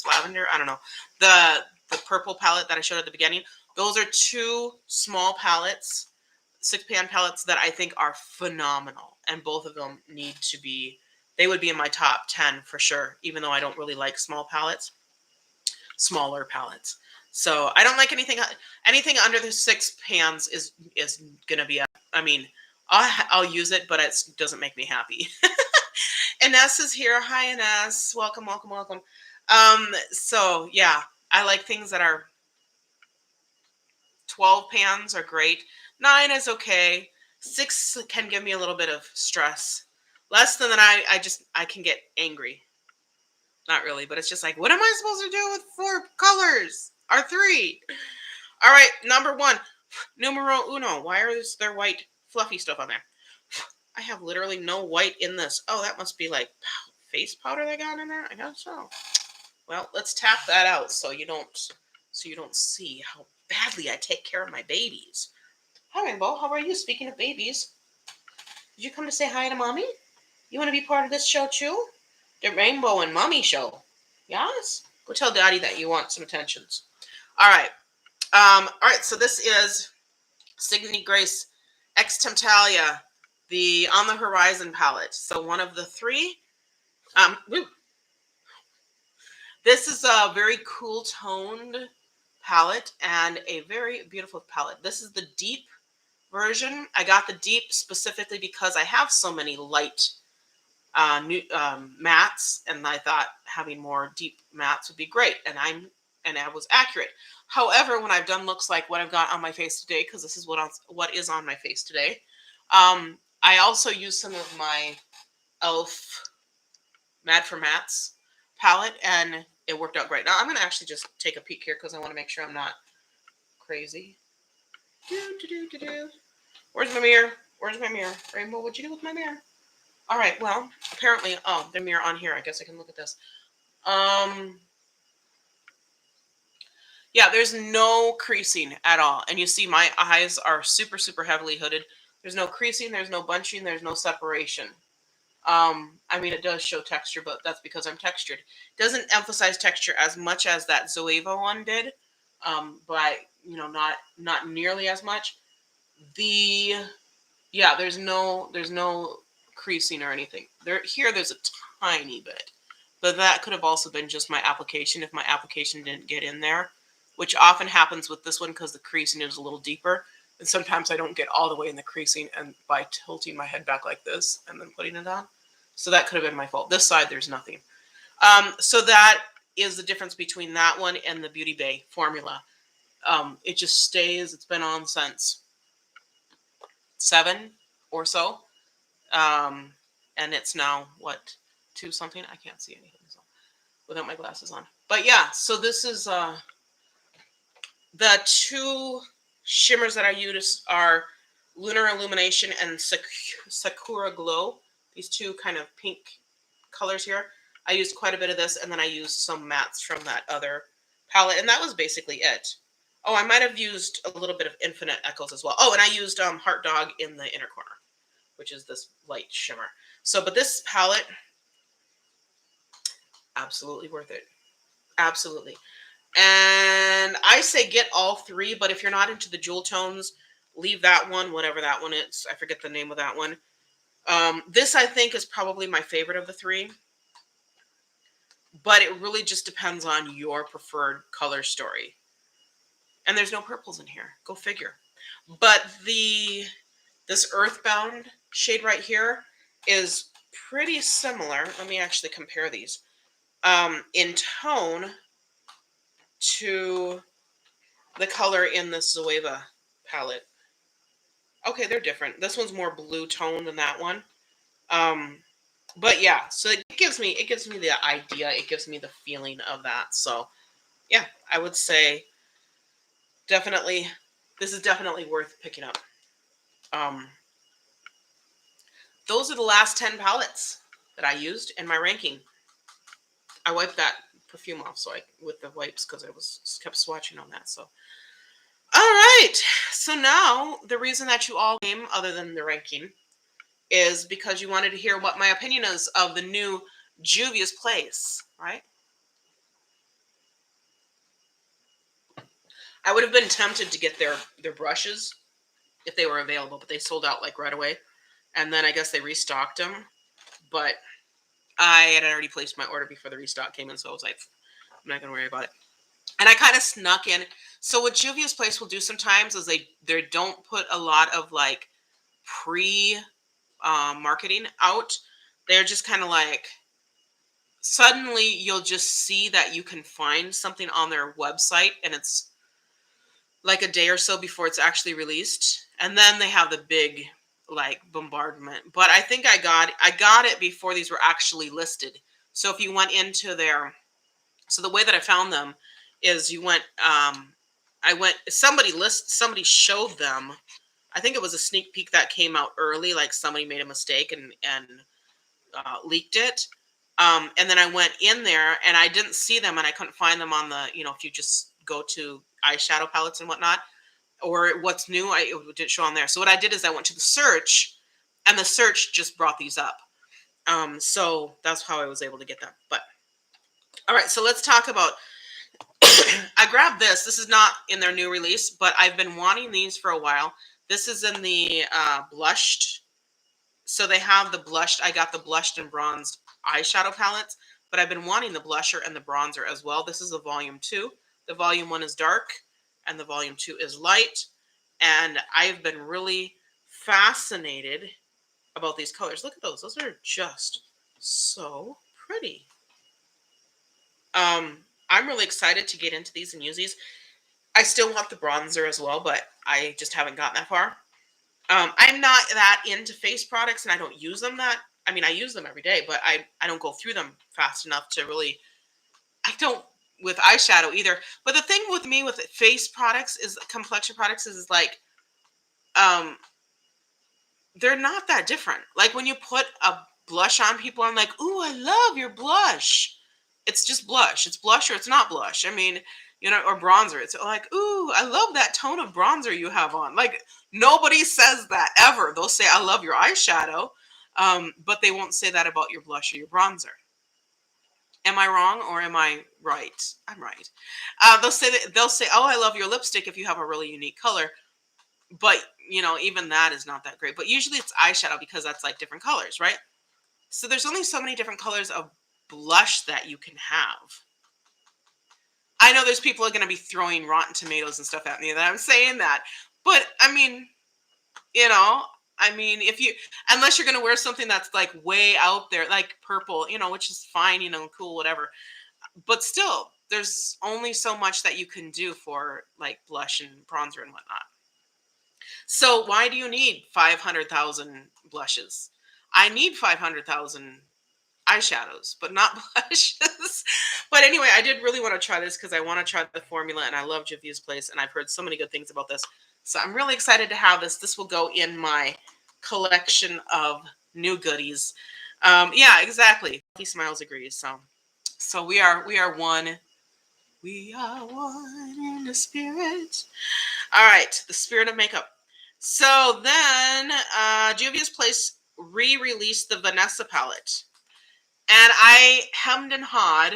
lavender, I don't know, the purple palette that I showed at the beginning. Those are two small palettes, 6-pan palettes that I think are phenomenal, and both of them need to be. They would be in my top 10 for sure, even though I don't really like smaller palettes. So I don't like anything under the 6 pans is gonna be I mean, I'll use it, but it doesn't make me happy. Ines is here. Hi, Ines. Welcome, welcome, welcome. So yeah, I like things that are 12 pans are great. 9 is okay. 6 can give me a little bit of stress. Less than that, I can get angry. Not really, but it's just like, what am I supposed to do with 4 colors? Or 3? All right, number 1. Numero uno. Why is there white fluffy stuff on there? I have literally no white in this. Oh, that must be like face powder they got in there? I guess so. Well, let's tap that out so you don't see how badly I take care of my babies. Hi, Rainbow. How are you? Speaking of babies, did you come to say hi to Mommy? You want to be part of this show too? The Rainbow and Mommy show. Yes? Go tell Daddy that you want some attentions. All right. All right, so this is Signe Grace X Temptalia, the On the Horizon palette. So one of the 3. This is a very cool toned palette and a very beautiful palette. This is the deep version. I got the deep specifically because I have so many light mattes, and I thought having more deep mattes would be great, and I was accurate. However, when I've done looks like what I've got on my face today, because this is what is on my face today, I also used some of my e.l.f. Mad for Mattes palette, and it worked out great. Now I'm going to actually just take a peek here because I want to make sure I'm not crazy. Where's my mirror? Where's my mirror? Rainbow, what'd you do with my mirror? All right, well, apparently, oh, the mirror on here. I guess I can look at this. Yeah, there's no creasing at all. And you see my eyes are super, super heavily hooded. There's no creasing, there's no bunching, there's no separation. I mean, it does show texture, but that's because I'm textured. It doesn't emphasize texture as much as that Zoeva one did, but, you know, not nearly as much. Yeah, there's no creasing or anything. There's a tiny bit, but that could have also been just my application if my application didn't get in there, which often happens with this one because the creasing is a little deeper, and sometimes I don't get all the way in the creasing, and by tilting my head back like this and then putting it on. So that could have been my fault. This side, there's nothing. So that is the difference between that one and the Beauty Bay formula. It just stays. It's been on since 7 or so. And it's now, what, 2 something? I can't see anything so, without my glasses on. But yeah, so this is the 2 shimmers that I use are Lunar Illumination and Sakura Glow. These 2 kind of pink colors here. I used quite a bit of this, and then I used some mattes from that other palette, and that was basically it. Oh, I might have used a little bit of Infinite Echoes as well. Oh, and I used Heart Dog in the inner corner, which is this light shimmer. So, but this palette, absolutely worth it. Absolutely. And I say get all 3, but if you're not into the jewel tones, leave that one, whatever that one is. I forget the name of that one. This I think is probably my favorite of the three, but it really just depends on your preferred color story. And there's no purples in here. Go figure. But this Earthbound shade right here is pretty similar. Let me actually compare these in tone to the color in the Juvia palette. Okay, they're different. This one's more blue tone than that one. Um, but yeah, so it gives me the idea. It gives me the feeling of that. So yeah, I would say definitely this is definitely worth picking up. Um, those are the last 10 palettes that I used in my ranking. I wiped that perfume off with the wipes because I was kept swatching on that. So all right. So now the reason that you all came, other than the ranking, is because you wanted to hear what my opinion is of the new Juvia's Place, right? I would have been tempted to get their brushes if they were available, but they sold out like right away. And then I guess they restocked them, but I had already placed my order before the restock came in, so I was like, I'm not gonna worry about it. And I kind of snuck in. So what Juvia's Place will do sometimes is they don't put a lot of like pre marketing out. They're just kind of like suddenly you'll just see that you can find something on their website and it's like a day or so before it's actually released, and then they have the big like bombardment. But I think I got it before these were actually listed. So if you went into their, so the way that I found them is you went I went, somebody showed them. I think it was a sneak peek that came out early, like somebody made a mistake and leaked it. And then I went in there and I didn't see them and I couldn't find them on the, if you just go to eyeshadow palettes and whatnot, or what's new, it didn't show on there. So what I did is I went to the search and the search just brought these up. So that's how I was able to get them. But all right, so let's talk about, I grabbed this. This is not in their new release, but I've been wanting these for a while. This is in the blushed. So they have the blushed. I got the blushed and bronzed eyeshadow palettes, but I've been wanting the blusher and the bronzer as well. This is the volume 2. The volume 1 is dark and the volume 2 is light. And I've been really fascinated about these colors. Look at those. Those are just so pretty. I'm really excited to get into these and use these. I still want the bronzer as well, but I just haven't gotten that far. I'm not that into face products and I don't use them that. I mean, I use them every day, but I don't go through them fast enough to really, I don't with eyeshadow either. But the thing with me with face products is complexion products is like, they're not that different. Like when you put a blush on people, I'm like, ooh, I love your blush. It's just blush. It's blush or it's not blush. I mean, or bronzer. It's like, ooh, I love that tone of bronzer you have on. Like nobody says that ever. They'll say, I love your eyeshadow, but they won't say that about your blush or your bronzer. Am I wrong or am I right? I'm right. They'll say, oh, I love your lipstick if you have a really unique color. But, even that is not that great. But usually it's eyeshadow because that's like different colors, right? So there's only so many different colors of blush that you can have. I know there's people are going to be throwing Rotten Tomatoes and stuff at me that I'm saying that. But, I mean, if you, unless you're going to wear something that's like way out there, like purple, which is fine, cool, whatever. But still, there's only so much that you can do for like blush and bronzer and whatnot. So why do you need 500,000 blushes? I need 500,000 eyeshadows, but not blushes. But anyway, I did really want to try this because I want to try the formula and I love Juvia's Place and I've heard so many good things about this. So I'm really excited to have this. This will go in my collection of new goodies. Yeah, exactly. He Smiles agrees. So we are one. We are one in the spirit. All right, the spirit of makeup. So then Juvia's Place re-released the Vanessa palette. And I hemmed and hawed.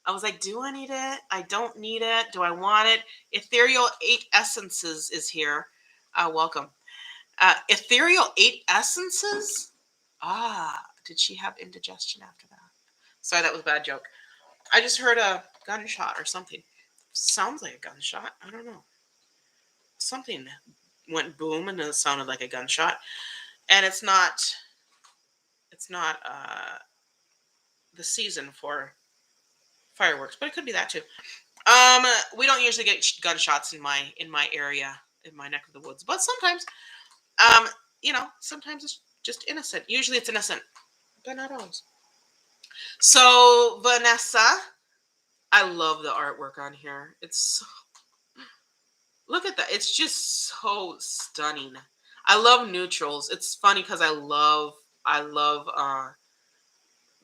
I was like, do I need it? I don't need it. Do I want it? Ethereal 8 Essences is here. Welcome. Ethereal 8 Essences? Did she have indigestion after that? Sorry, that was a bad joke. I just heard a gunshot or something. Sounds like a gunshot. I don't know. Something went boom and it sounded like a gunshot. And it's not the season for fireworks, but it could be that too. We don't usually get gunshots in my area, in my neck of the woods, but sometimes, um, sometimes it's just innocent. Usually it's innocent, but not always. So Vanessa, I love the artwork on here. Look at that. It's just so stunning. I love neutrals. It's funny because I love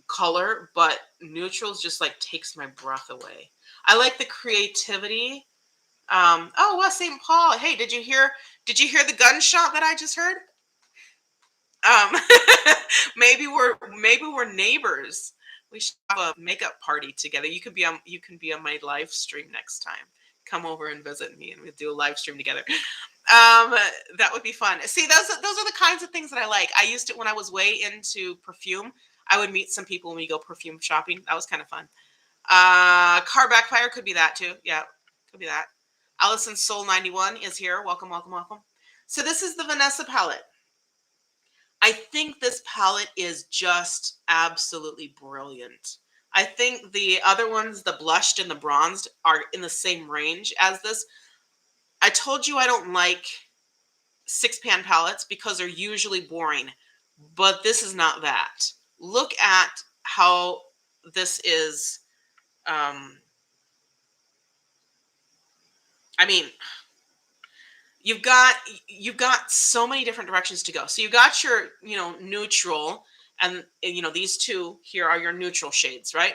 color, but neutrals just like takes my breath away. I like the creativity. Oh, well, St. Paul. Hey, did you hear the gunshot that I just heard? Um, maybe we're neighbors. We should have a makeup party together. You can be on my live stream next time. Come over and visit me, and we'll do a live stream together. That would be fun. See, those are the kinds of things that I like. I used to when I was way into perfume. I would meet some people when we go perfume shopping. That was kind of fun. Car backfire could be that too. Yeah, could be that. Allison Soul 91 is here. Welcome, welcome, welcome. So this is the Vanessa palette. I think this palette is just absolutely brilliant. I think the other ones, the blushed and the bronzed, are in the same range as this. I told you I don't like 6-pan palettes because they're usually boring, but this is not that. Look at how this is. Um, I mean, you've got you've got so many different directions to go. So you've got your neutral, and these two here are your neutral shades, right?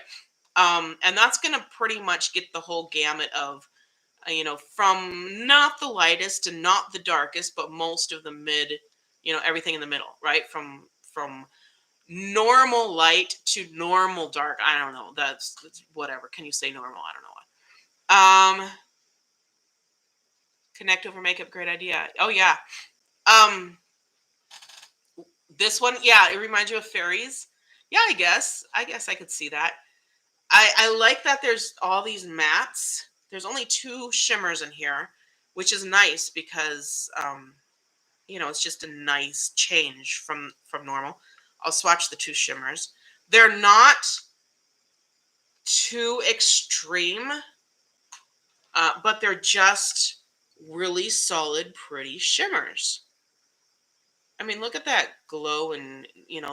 And that's going to pretty much get the whole gamut of from not the lightest and not the darkest, but most of the mid, everything in the middle, right? From normal light to normal dark. I don't know. That's whatever. Can you say normal? I don't know what. Connect over makeup, great idea. Oh yeah. Um, this one, yeah, it reminds you of fairies. Yeah, I guess I could see that. I like that there's all these mattes. There's only 2 shimmers in here, which is nice because it's just a nice change from normal. I'll swatch the 2 shimmers. They're not too extreme, but they're just really solid, pretty shimmers. I mean, look at that glow, and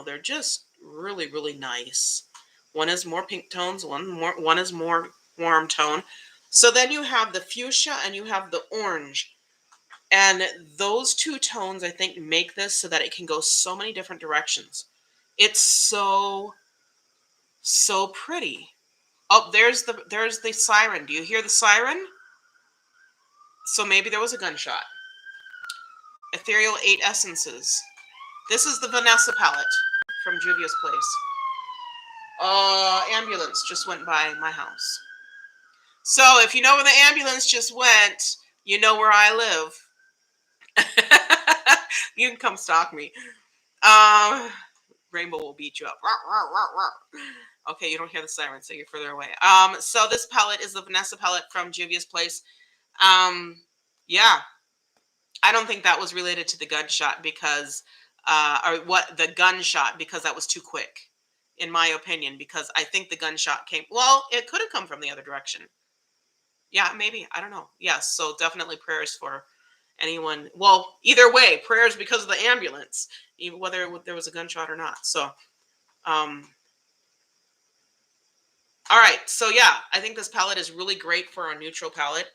they're just really, really nice. One is more pink tones, one is more warm tone. So then you have the fuchsia and you have the orange. And those 2 tones, I think, make this so that it can go so many different directions. It's so, so pretty. Oh, there's the siren. Do you hear the siren? So maybe there was a gunshot. Ethereal 8 Essences. This is the Vanessa palette from Juvia's Place. Ambulance just went by my house. So if you know where the ambulance just went, you know where I live. You can come stalk me. Rainbow will beat you up. Okay, you don't hear the siren, so you're further away. So this palette is the Vanessa palette from Juvia's Place. Yeah, I don't think that was related to the gunshot because, or what the gunshot because that was too quick, in my opinion. Because I think the gunshot came. Well, it could have come from the other direction. Yeah, maybe. I don't know. Yes, so definitely prayers for anyone. Well, either way, prayers because of the ambulance, whether there was a gunshot or not. So, um, all right. So yeah, I think this palette is really great for a neutral palette.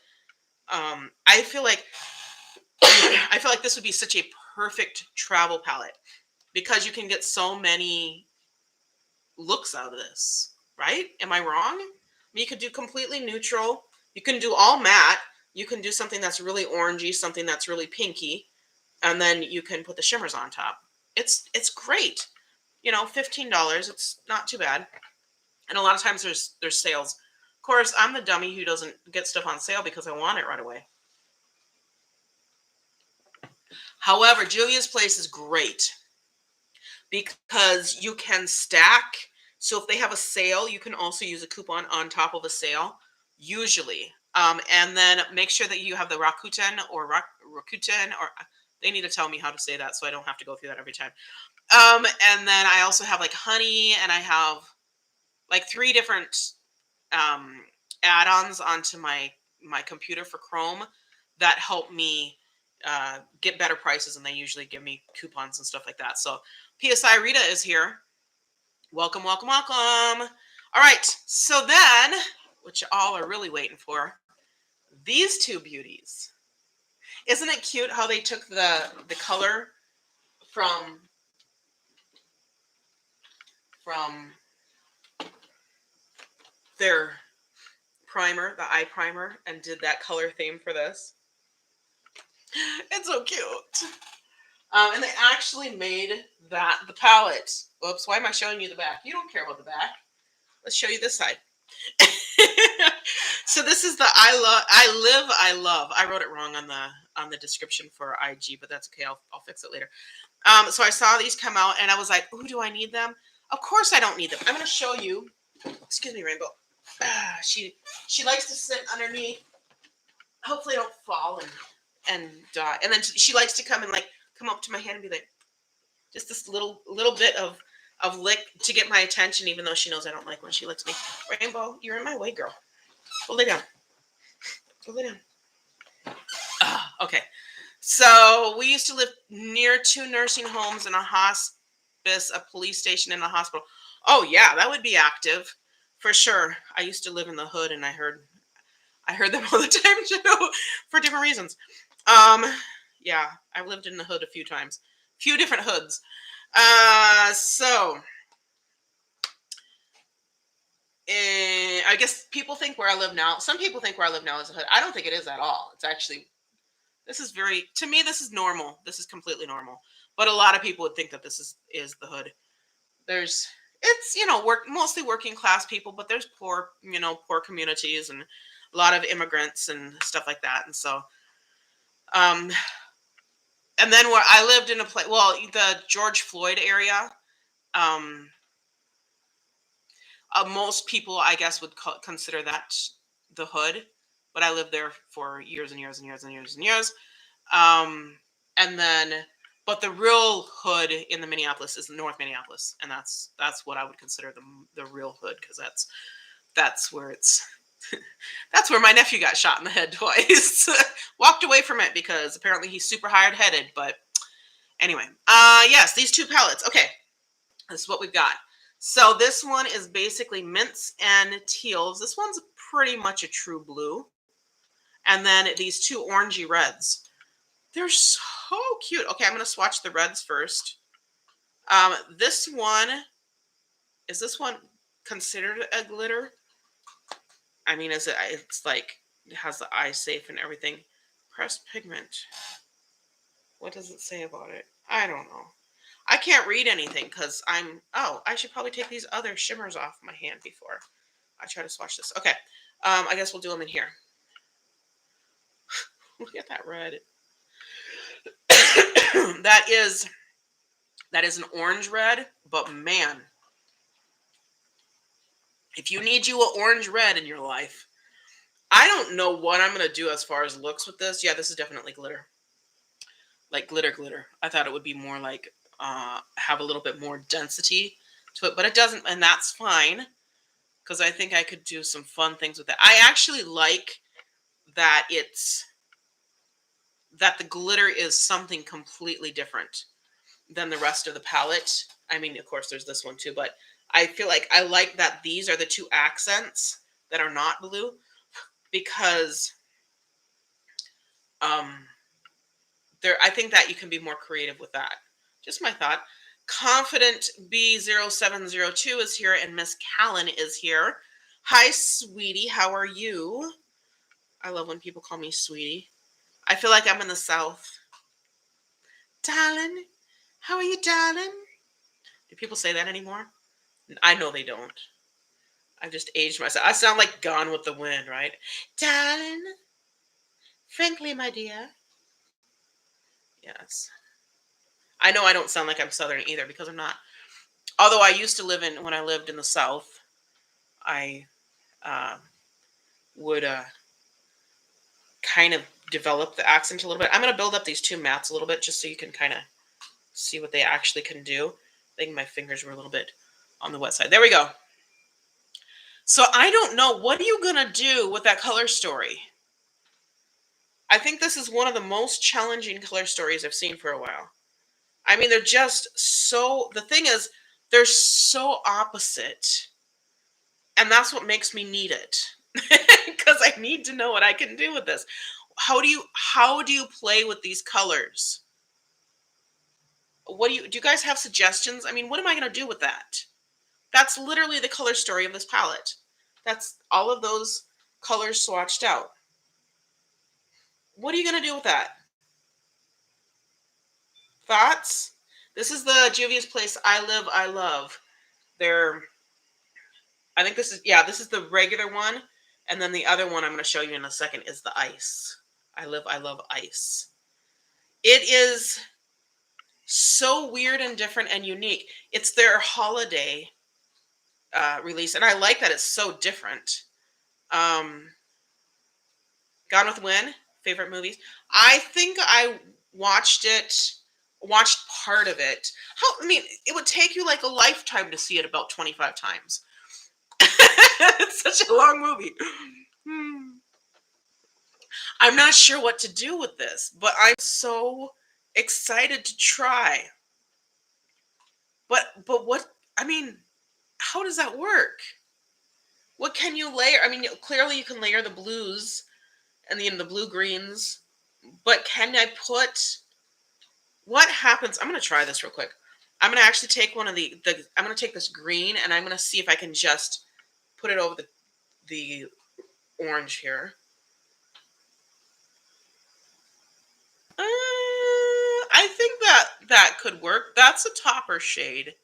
I feel like this would be such a perfect travel palette because you can get so many looks out of this, right? Am I wrong? I mean, you could do completely neutral. You can do all matte. You can do something that's really orangey, something that's really pinky, and then you can put the shimmers on top. It's great. $15. It's not too bad. And a lot of times there's sales. Of course, I'm the dummy who doesn't get stuff on sale because I want it right away. However, Juvia's Place is great because you can stack. So if they have a sale, you can also use a coupon on top of a sale, usually. And then make sure that you have the Rakuten, or they need to tell me how to say that so I don't have to go through that every time. And then I also have like honey, and I have like 3 different um, add-ons onto my computer for Chrome that help me get better prices, and they usually give me coupons and stuff like that. So PSI Rita is here. Welcome, welcome, welcome. All right, so then, what you all are really waiting for, these two beauties. Isn't it cute how they took the color from their primer, the eye primer, and did that color theme for this? It's so cute. And they actually made the palette. Whoops, why am I showing you the back? You don't care about the back. Let's show you this side. So this is the I love. I wrote it wrong on the description for IG, but that's okay. I'll fix it later. So I saw these come out, and I was like, "Ooh, do I need them?" Of course, I don't need them. I'm going to show you. Excuse me, Rainbow. She likes to sit underneath. Hopefully, I don't fall and die. And then she likes to come up to my hand and be like, just this little bit of lick to get my attention, even though she knows I don't like when she licks me. Rainbow, you're in my way, girl. Go lay down. Go lay down. Okay. So we used to live near 2 nursing homes and a hospice, a police station, and a hospital. Oh yeah, that would be active for sure. I used to live in the hood, and I heard them all the time too, for different reasons. Yeah, I've lived in the hood a few times, few different hoods. So I guess people think where I live now. Some people think where I live now is a hood. I don't think it is at all. It's actually, to me, this is normal. This is completely normal. But a lot of people would think that this is the hood. It's mostly working class people, but there's poor communities and a lot of immigrants and stuff like that. And so, and then where I lived in a place, well, the George Floyd area, most people, I guess, would consider that the hood, but I lived there for years and years and years and years and years. And then, but the real hood in the Minneapolis is North Minneapolis, and that's what I would consider the real hood, because that's where it's that's where my nephew got shot in the head twice. Walked away from it because apparently he's super hard-headed. But anyway, yes, these 2 palettes. Okay, this is what we've got. So this one is basically mints and teals. This one's pretty much a true blue. And then these 2 orangey reds. They're so cute. Okay, I'm going to swatch the reds first. Is this one considered a glitter? I mean, it's like, it has the eye safe and everything. Pressed pigment. What does it say about it? I don't know. I can't read anything because I should probably take these other shimmers off my hand before I try to swatch this. Okay. I guess we'll do them in here. Look at that red. that is an orange red, but man, if you need you an orange red in your life, I don't know what I'm going to do as far as looks with this. Yeah, this is definitely glitter. Like glitter. I thought it would be more like, have a little bit more density to it, but it doesn't, and that's fine, because I think I could do some fun things with it. I actually like that the glitter is something completely different than the rest of the palette. I mean, of course, there's this one too, but I feel like I like that these are the 2 accents that are not blue, because I think that you can be more creative with that. Just my thought. Confident B0702 is here, and Miss Callan is here. Hi, sweetie. How are you? I love when people call me sweetie. I feel like I'm in the South. Darling, how are you, darling? Do people say that anymore? I know they don't. I've just aged myself. I sound like Gone with the Wind, right? Darling, frankly, my dear. Yes. I know I don't sound like I'm Southern either because I'm not. Although I used to when I lived in the South, I uh, would kind of develop the accent a little bit. I'm going to build up these two mats a little bit just so you can kind of see what they actually can do. I think my fingers were a little bit on the wet side. There we go. So I don't know. What are you going to do with that color story? I think this is one of the most challenging color stories I've seen for a while. I mean, they're just so, the thing is, they're so opposite. And that's what makes me need it. Because I need to know what I can do with this. How do you play with these colors? What do you guys have suggestions? I mean, what am I going to do with that? That's literally the color story of this palette. That's all of those colors swatched out. What are you going to do with that? Thoughts? This is the Juvia's Place I Live, I Love. They're, I think this is, yeah, this is the regular one. And then the other one I'm going to show you in a second is the ice. I Live, I Love Ice. It is so weird and different and unique. It's their holiday release. And I like that it's so different. Um, Gone with Wind, favorite movies. I think I watched part of it. I mean, it would take you like a lifetime to see it about 25 times. It's such a long movie. Hmm. I'm not sure what to do with this, but I'm so excited to try. But what, I mean, how does that work? What can you layer? I mean, clearly you can layer the blues and the blue greens, but can I put, what happens? I'm going to try this real quick. I'm going to actually take one of I'm going to take this green and I'm going to see if I can just put it over the orange here. I think that could work. That's a topper shade.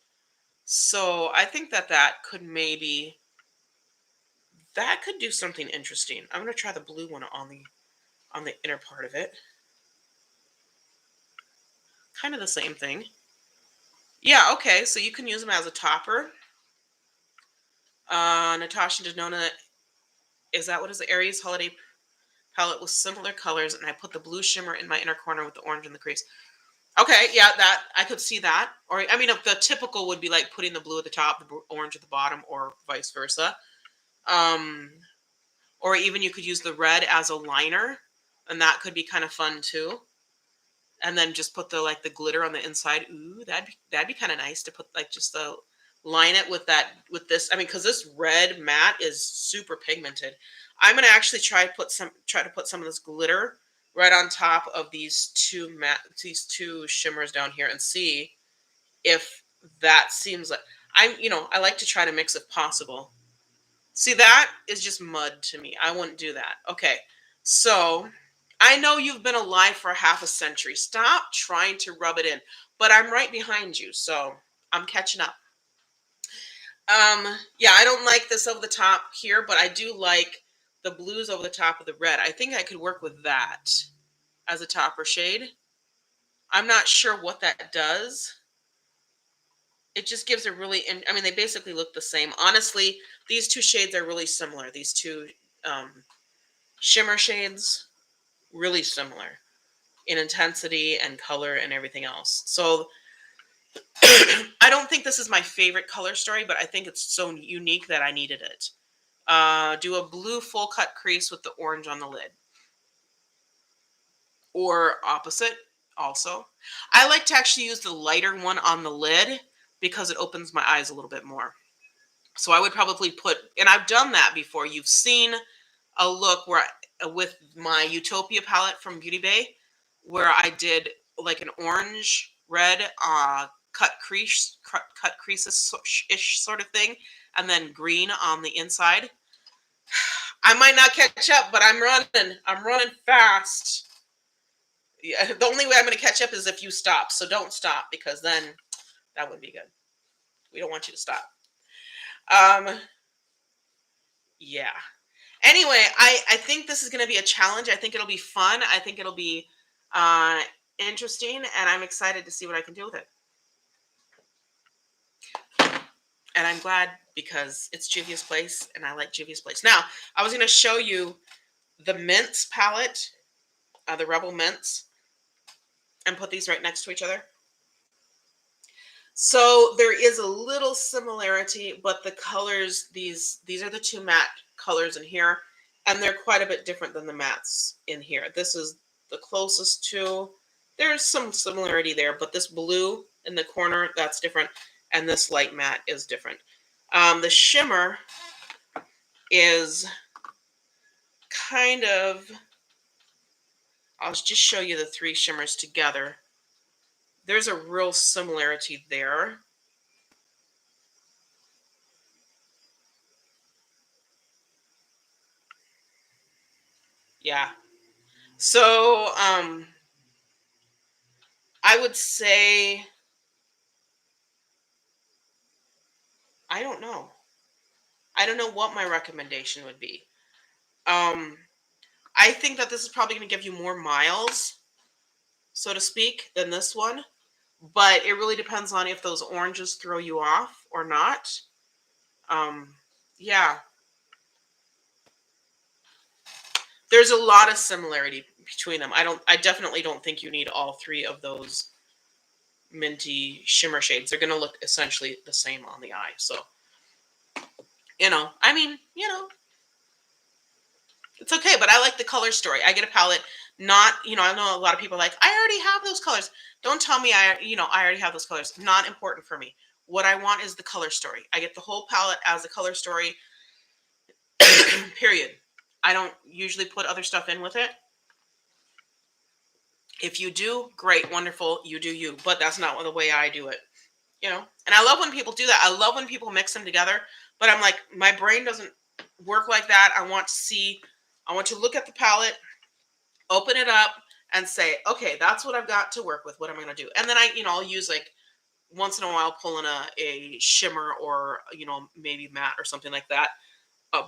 So I think that could maybe, that could do something interesting. I'm going to try the blue one on the inner part of it. Kind of the same thing. Yeah, okay, so you can use them as a topper. Natasha Denona, is that what is the Aries holiday palette with similar colors, and I put the blue shimmer in my inner corner with the orange in the crease. Okay, yeah, that I could see that. Or I mean, if the typical would be like putting the blue at the top, the orange at the bottom, or vice versa. Um, or even you could use the red as a liner, and that could be kind of fun too. And then just put the glitter on the inside. Ooh, that'd be kind of nice to put like just the line it with this. I mean, because this red matte is super pigmented. I'm gonna actually try to put some of this glitter right on top of these two shimmers down here and see if that seems like, I like to try to mix if possible. See, that is just mud to me. I wouldn't do that. Okay, so I know you've been alive for half a century. Stop trying to rub it in. But I'm right behind you, so I'm catching up. Yeah, I don't like this over the top here, but I do like the blues over the top of the red. I think I could work with that as a topper shade. I'm not sure what that does. It just gives a really, I mean, they basically look the same. Honestly, these two shades are really similar. These two shimmer shades, really similar in intensity and color and everything else. So I don't think this is my favorite color story, but I think it's so unique that I needed it. Do a blue full cut crease with the orange on the lid. Or opposite also. I like to actually use the lighter one on the lid because it opens my eyes a little bit more. So I would probably put, and I've done that before. You've seen a look where with my Utopia palette from Beauty Bay, where I did like an orange red cut creases ish sort of thing, and then green on the inside. I might not catch up, but I'm running. I'm running fast. Yeah, the only way I'm going to catch up is if you stop. So don't stop, because then that would be good. We don't want you to stop. Yeah. Anyway, I think this is going to be a challenge. I think it'll be fun. I think it'll be interesting, and I'm excited to see what I can do with it. And I'm glad because it's Juvia's place, and I like Juvia's place. Now, I was going to show you the Mints palette, the Rebel Mints, and put these right next to each other. So there is a little similarity, but the colors, these are the two matte colors in here, and they're quite a bit different than the mattes in here. This is the closest to, there's some similarity there, but this blue in the corner, that's different, and this light matte is different. The shimmer is kind of, I'll just show you the three shimmers together. There's a real similarity there. Yeah. So, I would say, I don't know. I don't know what my recommendation would be. Um, I think that this is probably going to give you more miles, so to speak, than this one. But it really depends on if those oranges throw you off or not. Yeah. There's a lot of similarity between them. I definitely don't think you need all three of those minty shimmer shades. They're going to look essentially the same on the eye. So, I mean, it's okay, but I like the color story. I get a palette, not, I know a lot of people are like, I already have those colors. Don't tell me I already have those colors. Not important for me. What I want is the color story. I get the whole palette as a color story, period. I don't usually put other stuff in with it. If you do, great, wonderful, you do you. But that's not the way I do it. And I love when people do that. I love when people mix them together. But I'm like, my brain doesn't work like that. I want to look at the palette, open it up, and say, okay, that's what I've got to work with. What am I going to do? And then I'll use, like, once in a while, pull in a shimmer or, maybe matte or something like that.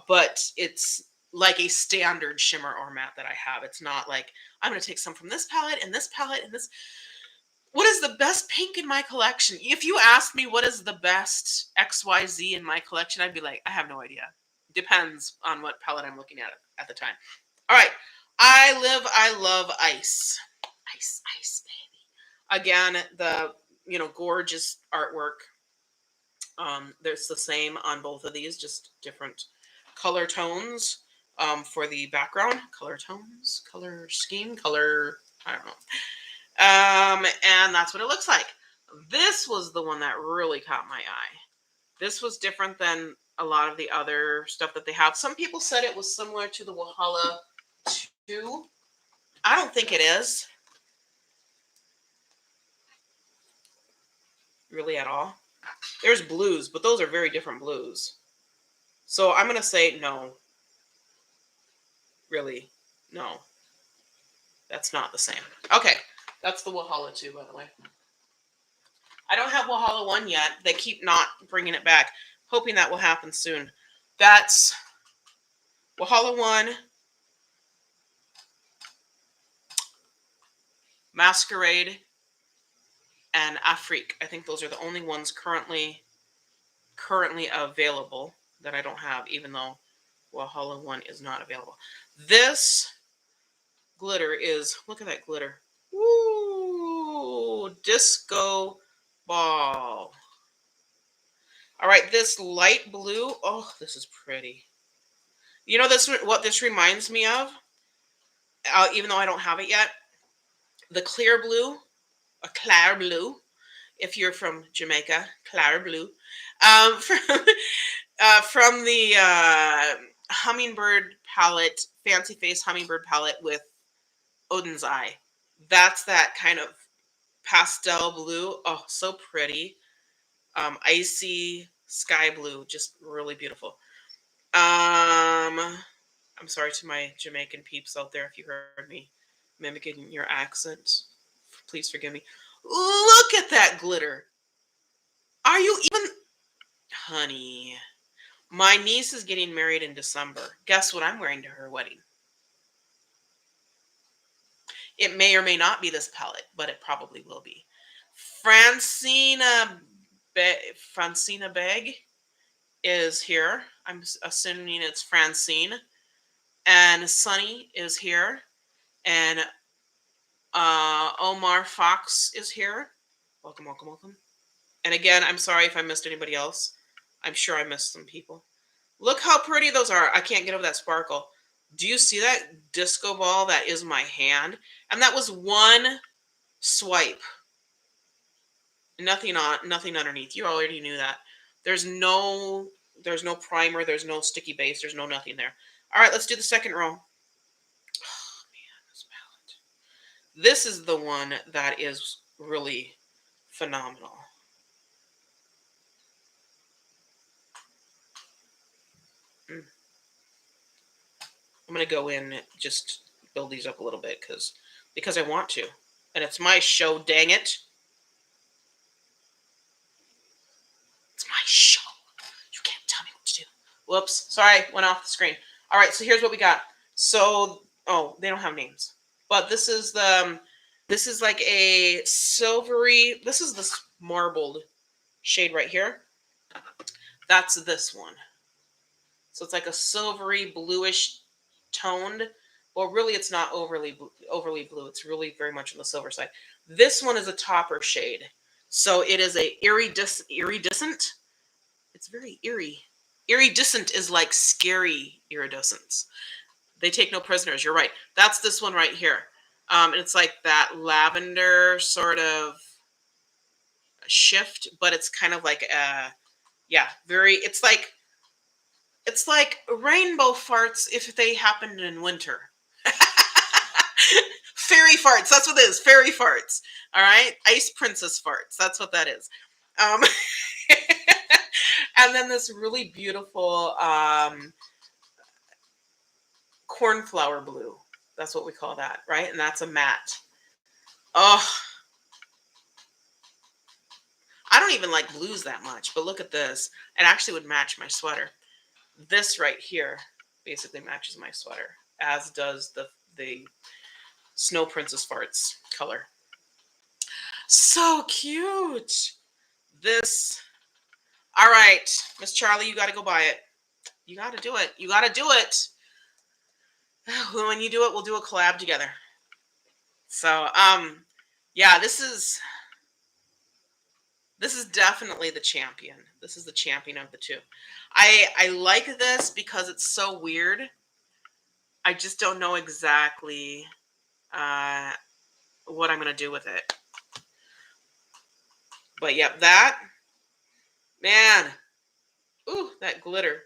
But it's like a standard shimmer or matte that I have. It's not like I'm going to take some from this palette and this palette and this. What is the best pink in my collection? If you asked me what is the best XYZ in my collection, I'd be like, I have no idea. Depends on what palette I'm looking at the time. All right. I love ice. Ice, baby. Again, the, gorgeous artwork. There's the same on both of these, just different color tones for the background. Color tones, color scheme, color, I don't know. And that's what it looks like. This was the one that really caught my eye. This was different than a lot of the other stuff that they have. Some people said it was similar to the Walhalla 2. I don't think it is. Really at all. There's blues, but those are very different blues. So I'm going to say no. Really, no. That's not the same. Okay, that's the Walhalla 2, by the way. I don't have Walhalla 1 yet. They keep not bringing it back. Hoping that will happen soon. That's Walhalla 1, Masquerade, and Afrique. I think those are the only ones currently available that I don't have, even though Walhalla 1 is not available. This glitter is, look at that glitter. Woo! Disco ball. All right, this light blue. Oh, this is pretty. You know what this reminds me of? Even though I don't have it yet. The clear blue, a clair blue. If you're from Jamaica, clair blue. From the Hummingbird palette, Fancy Face Hummingbird palette with Odin's Eye. That's that kind of pastel blue. Oh, so pretty. Icy sky blue, just really beautiful. I'm sorry to my Jamaican peeps out there if you heard me mimicking your accent. Please forgive me. Look at that glitter. Are you even... Honey, my niece is getting married in December. Guess what I'm wearing to her wedding? It may or may not be this palette, but it probably will be. Francina Francina Beg is here. I'm assuming it's Francine. And Sunny is here. And Omar Fox is here. Welcome, welcome, welcome. And again, I'm sorry if I missed anybody else. I'm sure I missed some people. Look how pretty those are. I can't get over that sparkle. Do you see that disco ball that is my hand? And that was one swipe. Nothing underneath. You already knew that. There's no primer, there's no sticky base, there's no nothing there. All right, let's do the second row. Oh man, this palette. This is the one that is really phenomenal. I'm going to go in and just build these up a little bit because I want to. And it's my show, dang it. It's my show. You can't tell me what to do. Whoops. Sorry, went off the screen. All right, so here's what we got. So, oh, they don't have names. But this is like a silvery, this is this marbled shade right here. That's this one. So it's like a silvery bluish toned. Well, really, it's not overly blue. It's really very much on the silver side. This one is a topper shade. So it is a iridescent. It's very eerie. Iridescent is like scary iridescence. They take no prisoners. You're right. That's this one right here. And it's like that lavender sort of shift, but it's kind of like it's like rainbow farts if they happened in winter. Fairy farts. That's what it is. Fairy farts. All right. Ice princess farts. That's what that is. And then this really beautiful cornflower blue. That's what we call that, right? And that's a matte. Oh, I don't even like blues that much, but look at this. It actually would match my sweater. This right here basically matches my sweater, as does the Snow Princess Farts color. So cute. This. All right, Miss Charlie, you got to go buy it. You got to do it. You got to do it. When you do it, we'll do a collab together. So, yeah, this is definitely the champion. This is the champion of the two. I like this because it's so weird. I just don't know exactly what I'm going to do with it. But yep, that, man, ooh, that glitter.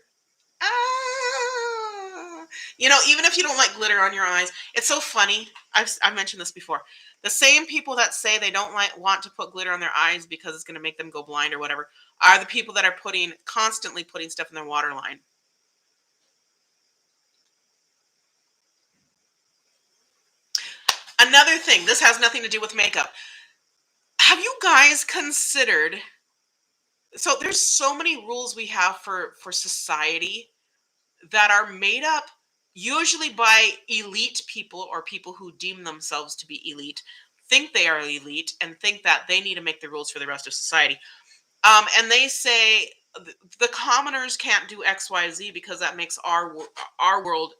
Ah! You know, even if you don't like glitter on your eyes, it's so funny. I've mentioned this before. The same people that say they don't want to put glitter on their eyes because it's going to make them go blind or whatever are the people that are constantly putting stuff in their waterline. Another thing, this has nothing to do with makeup. Have you guys considered, so there's so many rules we have for society that are made up usually by elite people or people who deem themselves to be elite, think they are elite, and think that they need to make the rules for the rest of society. And they say the commoners can't do X, Y, Z because that makes our world,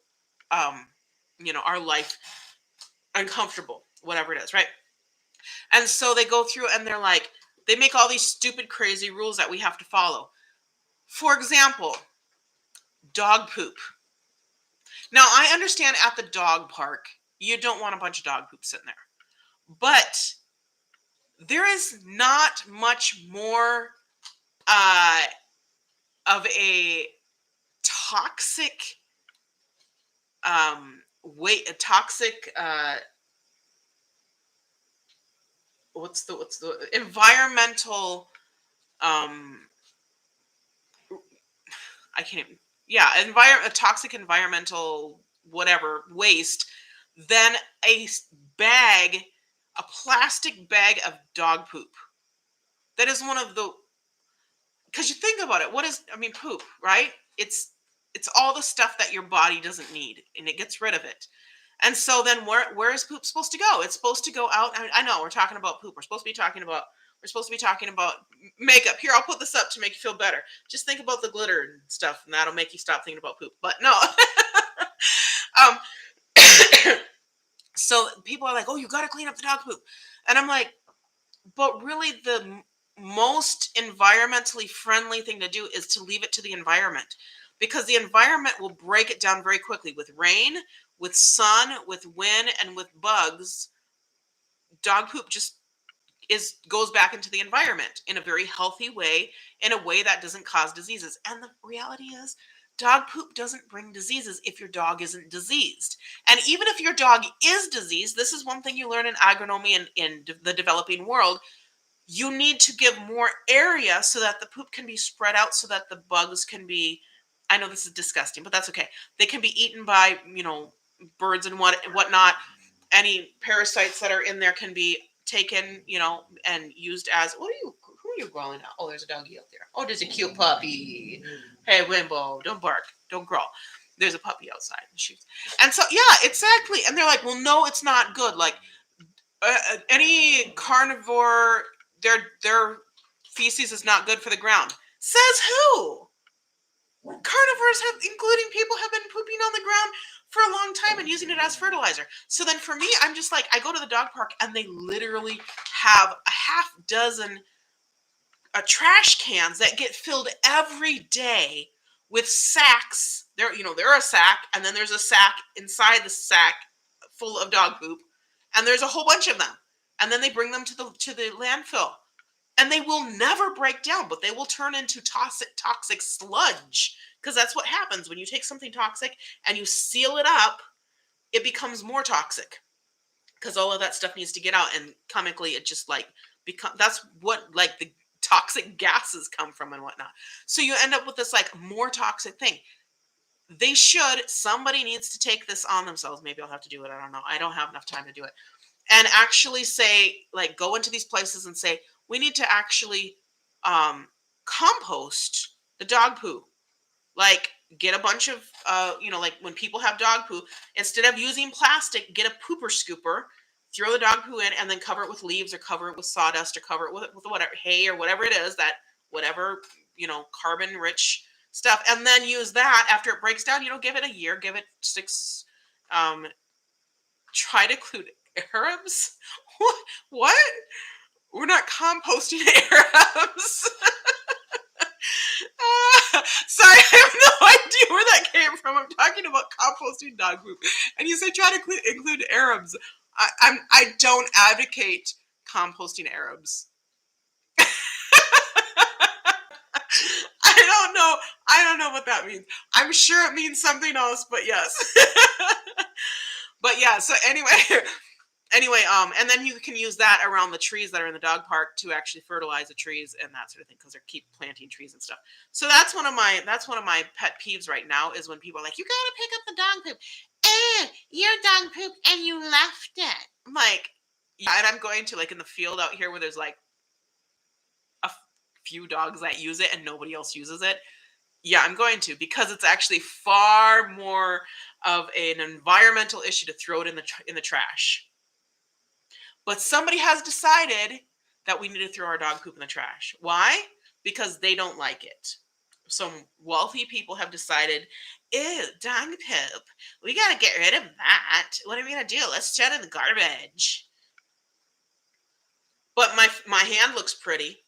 our life uncomfortable, whatever it is, right? And so they go through and they're like, they make all these stupid, crazy rules that we have to follow. For example, dog poop. Now, I understand at the dog park, you don't want a bunch of dog poop sitting there. But there is not much more of a toxic what's the environmental I can't even, a toxic environmental whatever waste than a plastic bag of dog poop. That is one of the, because you think about it, poop, right? It's all the stuff that your body doesn't need, and it gets rid of it. And so then where is poop supposed to go? It's supposed to go out. I know we're talking about poop. We're supposed to be talking about makeup. Here, I'll put this up to make you feel better. Just think about the glitter and stuff, and that'll make you stop thinking about poop. But no. um, so people are like, "Oh, you got to clean up the dog poop," and I'm like, "But really, the most environmentally friendly thing to do is to leave it to the environment, because the environment will break it down very quickly with rain, with sun, with wind, and with bugs. Dog poop just goes back into the environment in a very healthy way, in a way that doesn't cause diseases. And the reality is, dog poop doesn't bring diseases if your dog isn't diseased. And even if your dog is diseased, this is one thing you learn in agronomy and in the developing world. You need to give more area so that the poop can be spread out, so that the bugs can be, I know this is disgusting, but that's okay. They can be eaten by, birds and whatnot. Any parasites that are in there can be taken, and used as, who are you growling at? Oh, there's a doggy out there. Oh, there's a cute puppy. Hey, Wimbo, don't bark. Don't growl. There's a puppy outside. And so, yeah, exactly. And they're like, well, no, it's not good. Like, any carnivore, their feces is not good for the ground. Says who? Carnivores including people, have been pooping on the ground for a long time and using it as fertilizer. So then for me, I'm just like, I go to the dog park and they literally have a half dozen trash cans that get filled every day with sacks. They're a sack, and then there's a sack inside the sack full of dog poop, and there's a whole bunch of them. And then they bring them to the landfill, and they will never break down, but they will turn into toxic sludge, because that's what happens when you take something toxic and you seal it up. It becomes more toxic because all of that stuff needs to get out, and chemically it just that's what the toxic gases come from and whatnot. So you end up with this more toxic thing. Somebody needs to take this on themselves. Maybe I'll have to do it. I don't know. I don't have enough time to do it. And actually say, go into these places and say, we need to actually compost the dog poo. Get a bunch of, when people have dog poo, instead of using plastic, get a pooper scooper, throw the dog poo in, and then cover it with leaves, or cover it with sawdust, or cover it with whatever, hay, or whatever it is, whatever, carbon rich stuff. And then use that after it breaks down, give it a year, give it 6, try to include Arabs. What? We're not composting Arabs. Sorry, I have no idea where that came from. I'm talking about composting dog poop, and you say try to include Arabs. I don't advocate composting Arabs. I don't know what that means. I'm sure it means something else, but yes. But yeah. So anyway, and then you can use that around the trees that are in the dog park to actually fertilize the trees and that sort of thing, because they keep planting trees and stuff. So that's one of my pet peeves right now, is when people are like, you gotta pick up the dog poop. Your dog poop and you left it. I'm like, yeah, and I'm going to, in the field out here where there's a few dogs that use it and nobody else uses it. Yeah, I'm going to, because it's actually far more of an environmental issue to throw it in the trash. But somebody has decided that we need to throw our dog poop in the trash. Why? Because they don't like it. Some wealthy people have decided, ew, dog poop. We got to get rid of that. What are we going to do? Let's throw it in the garbage. But my hand looks pretty.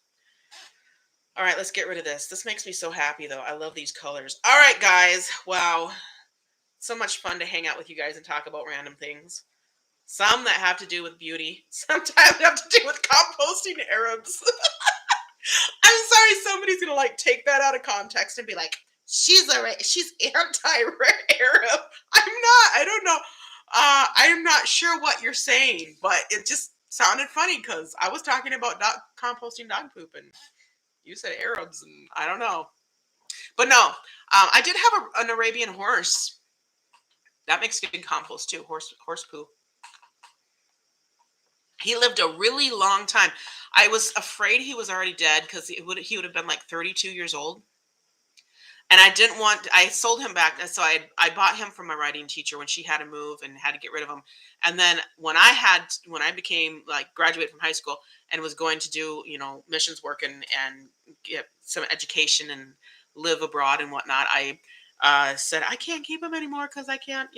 All right, let's get rid of this. This makes me so happy, though. I love these colors. All right, guys. Wow. So much fun to hang out with you guys and talk about random things. Some that have to do with beauty. Sometimes have to do with composting Arabs. I'm sorry, somebody's gonna take that out of context and be like, she's anti-Arab. I'm not. I don't know. I'm not sure what you're saying, but it just sounded funny because I was talking about composting dog poop, and you said Arabs, and I don't know. But no, I did have an Arabian horse. That makes good compost too. Horse poo. He lived a really long time. I was afraid he was already dead, because he would have been 32 years old. And I sold him back. So I bought him from my writing teacher when she had to move and had to get rid of him. And then when I became like graduated from high school and was going to do, missions work and get some education and live abroad and whatnot, I said, I can't keep him anymore because I can't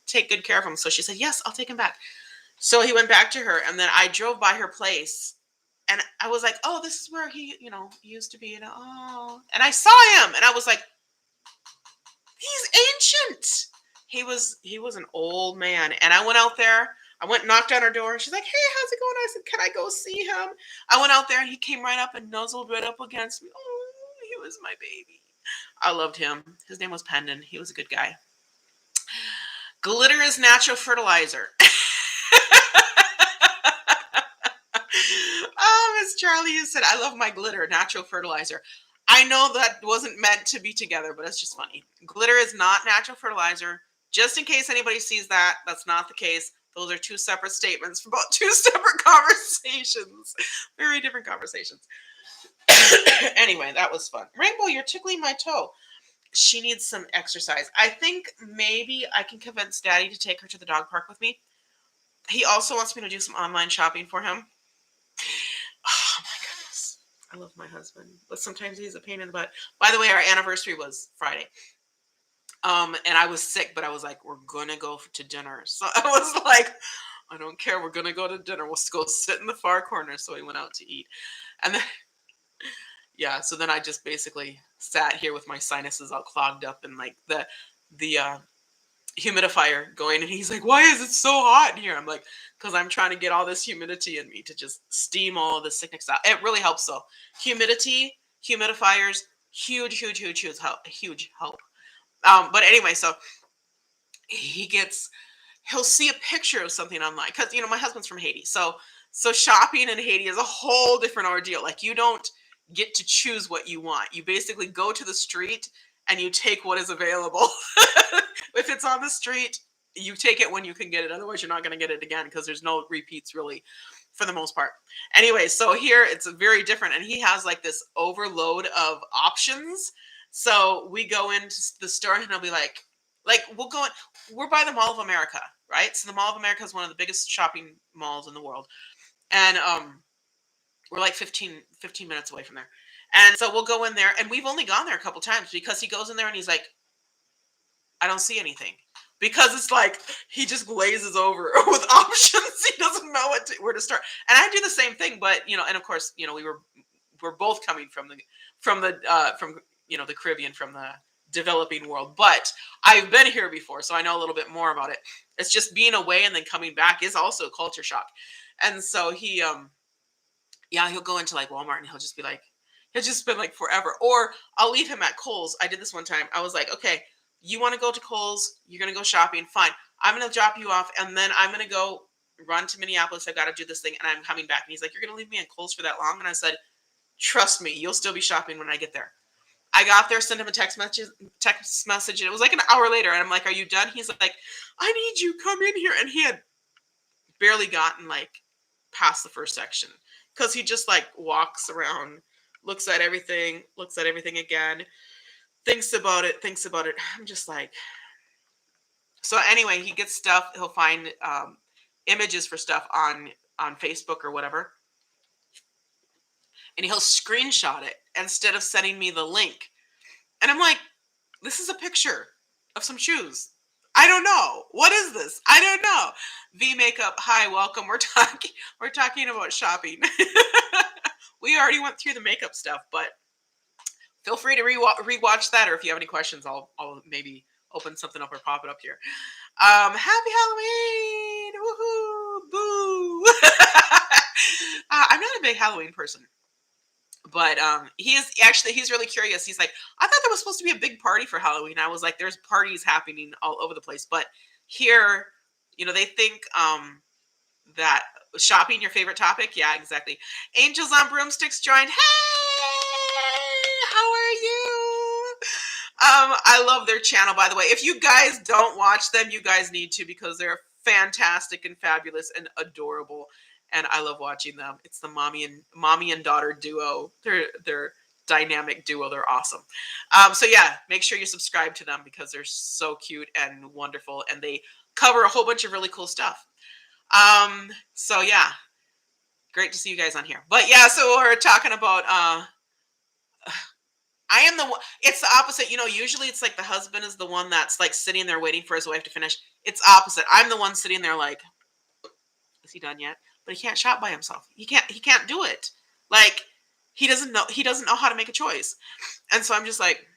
take good care of him. So she said, yes, I'll take him back. So he went back to her, and then I drove by her place, and I was like, "Oh, this is where he used to be." And I saw him, and I was like, "He's ancient." He was an old man, and I went out there. I went and knocked on her door. She's like, "Hey, how's it going?" I said, "Can I go see him?" I went out there, and he came right up and nuzzled right up against me. Oh, he was my baby. I loved him. His name was Pendon. He was a good guy. Glitter is natural fertilizer. Oh, Miss Charlie, you said, I love my glitter, natural fertilizer. I know that wasn't meant to be together, but it's just funny. Glitter is not natural fertilizer. Just in case anybody sees that, that's not the case. Those are two separate statements from about two separate conversations. Very different conversations. Anyway, that was fun. Rainbow, you're tickling my toe. She needs some exercise. I think maybe I can convince Daddy to take her to the dog park with me. He also wants me to do some online shopping for him. Oh my goodness. I love my husband, but sometimes he's a pain in the butt. By the way, our anniversary was Friday. And I was sick, but I was like, we're gonna go to dinner. So I was like, I don't care, we're gonna go to dinner. We'll go sit in the far corner. So we went out to eat. And then yeah, so then I just basically sat here with my sinuses all clogged up and like the humidifier going, and he's like, why is it so hot in here? I'm like, because I'm trying to get all this humidity in me to just steam all of the sickness out. It really helps though. Humidity, humidifiers, huge help. But anyway, so he'll see a picture of something online because my husband's from Haiti, so shopping in Haiti is a whole different ordeal. Like, you don't get to choose what you want. You basically go to the street and you take what is available. If it's on the street, you take it when you can get it. Otherwise, you're not going to get it again because there's no repeats really for the most part. Anyway, so here it's very different. And he has like this overload of options. So we go into the store and he'll be like we're by the Mall of America, right? So the Mall of America is one of the biggest shopping malls in the world. And we're like 15 minutes away from there. And so we'll go in there, and we've only gone there a couple times because he goes in there and he's like, I don't see anything. Because it's like he just glazes over with options. He doesn't know where to start. And I do the same thing, but and of course, we're both coming from the Caribbean, from the developing world. But I've been here before, so I know a little bit more about it. It's just being away and then coming back is also a culture shock. And so he'll go into like Walmart and he'll just spend like forever. Or I'll leave him at Kohl's. I did this one time. I was like, okay, you want to go to Kohl's? You're going to go shopping? Fine. I'm going to drop you off, and then I'm going to go run to Minneapolis. I've got to do this thing, and I'm coming back. And he's like, you're going to leave me at Kohl's for that long? And I said, trust me, you'll still be shopping when I get there. I got there, sent him a text message, and it was like an hour later, and I'm like, are you done? He's like, I need you, come in here. And he had barely gotten like past the first section because he just like walks around, looks at everything again, thinks about it. I'm just like, so anyway, he gets stuff. He'll find images for stuff on Facebook or whatever, and he'll screenshot it instead of sending me the link. And I'm like, this is a picture of some shoes. I don't know. What is this? I don't know. V Makeup, hi, welcome. We're talking about shopping. We already went through the makeup stuff, but feel free to rewatch that, or if you have any questions, I'll maybe open something up or pop it up here. Happy Halloween! Woohoo! Boo! I'm not a big Halloween person, but he's really curious. He's like, I thought there was supposed to be a big party for Halloween. I was like, there's parties happening all over the place, but here, they think that shopping your favorite topic. Yeah, exactly. Angels on Broomsticks joined. Hey, how are you? I love their channel, by the way. If you guys don't watch them, you guys need to, because they're fantastic and fabulous and adorable, and I love watching them. It's the mommy and daughter duo. They're dynamic duo. They're awesome. So yeah, make sure you subscribe to them because they're so cute and wonderful, and they cover a whole bunch of really cool stuff. So yeah, great to see you guys on here. But yeah, so we're talking about I am the one. It's the opposite. Usually it's like the husband is the one that's like sitting there waiting for his wife to finish. It's opposite. I'm the one sitting there like, is he done yet? But he can't shop by himself. He can't do it. Like he doesn't know how to make a choice. And so I'm just like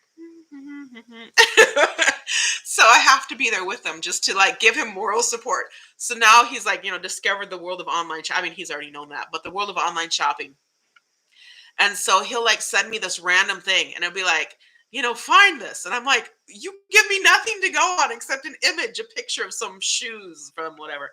so I have to be there with him just to like give him moral support. So now he's like, discovered the world of online shopping. I mean, he's already known that, but the world of online shopping. And so he'll like send me this random thing and it'll be like, find this. And I'm like, you give me nothing to go on except an image, a picture of some shoes from whatever.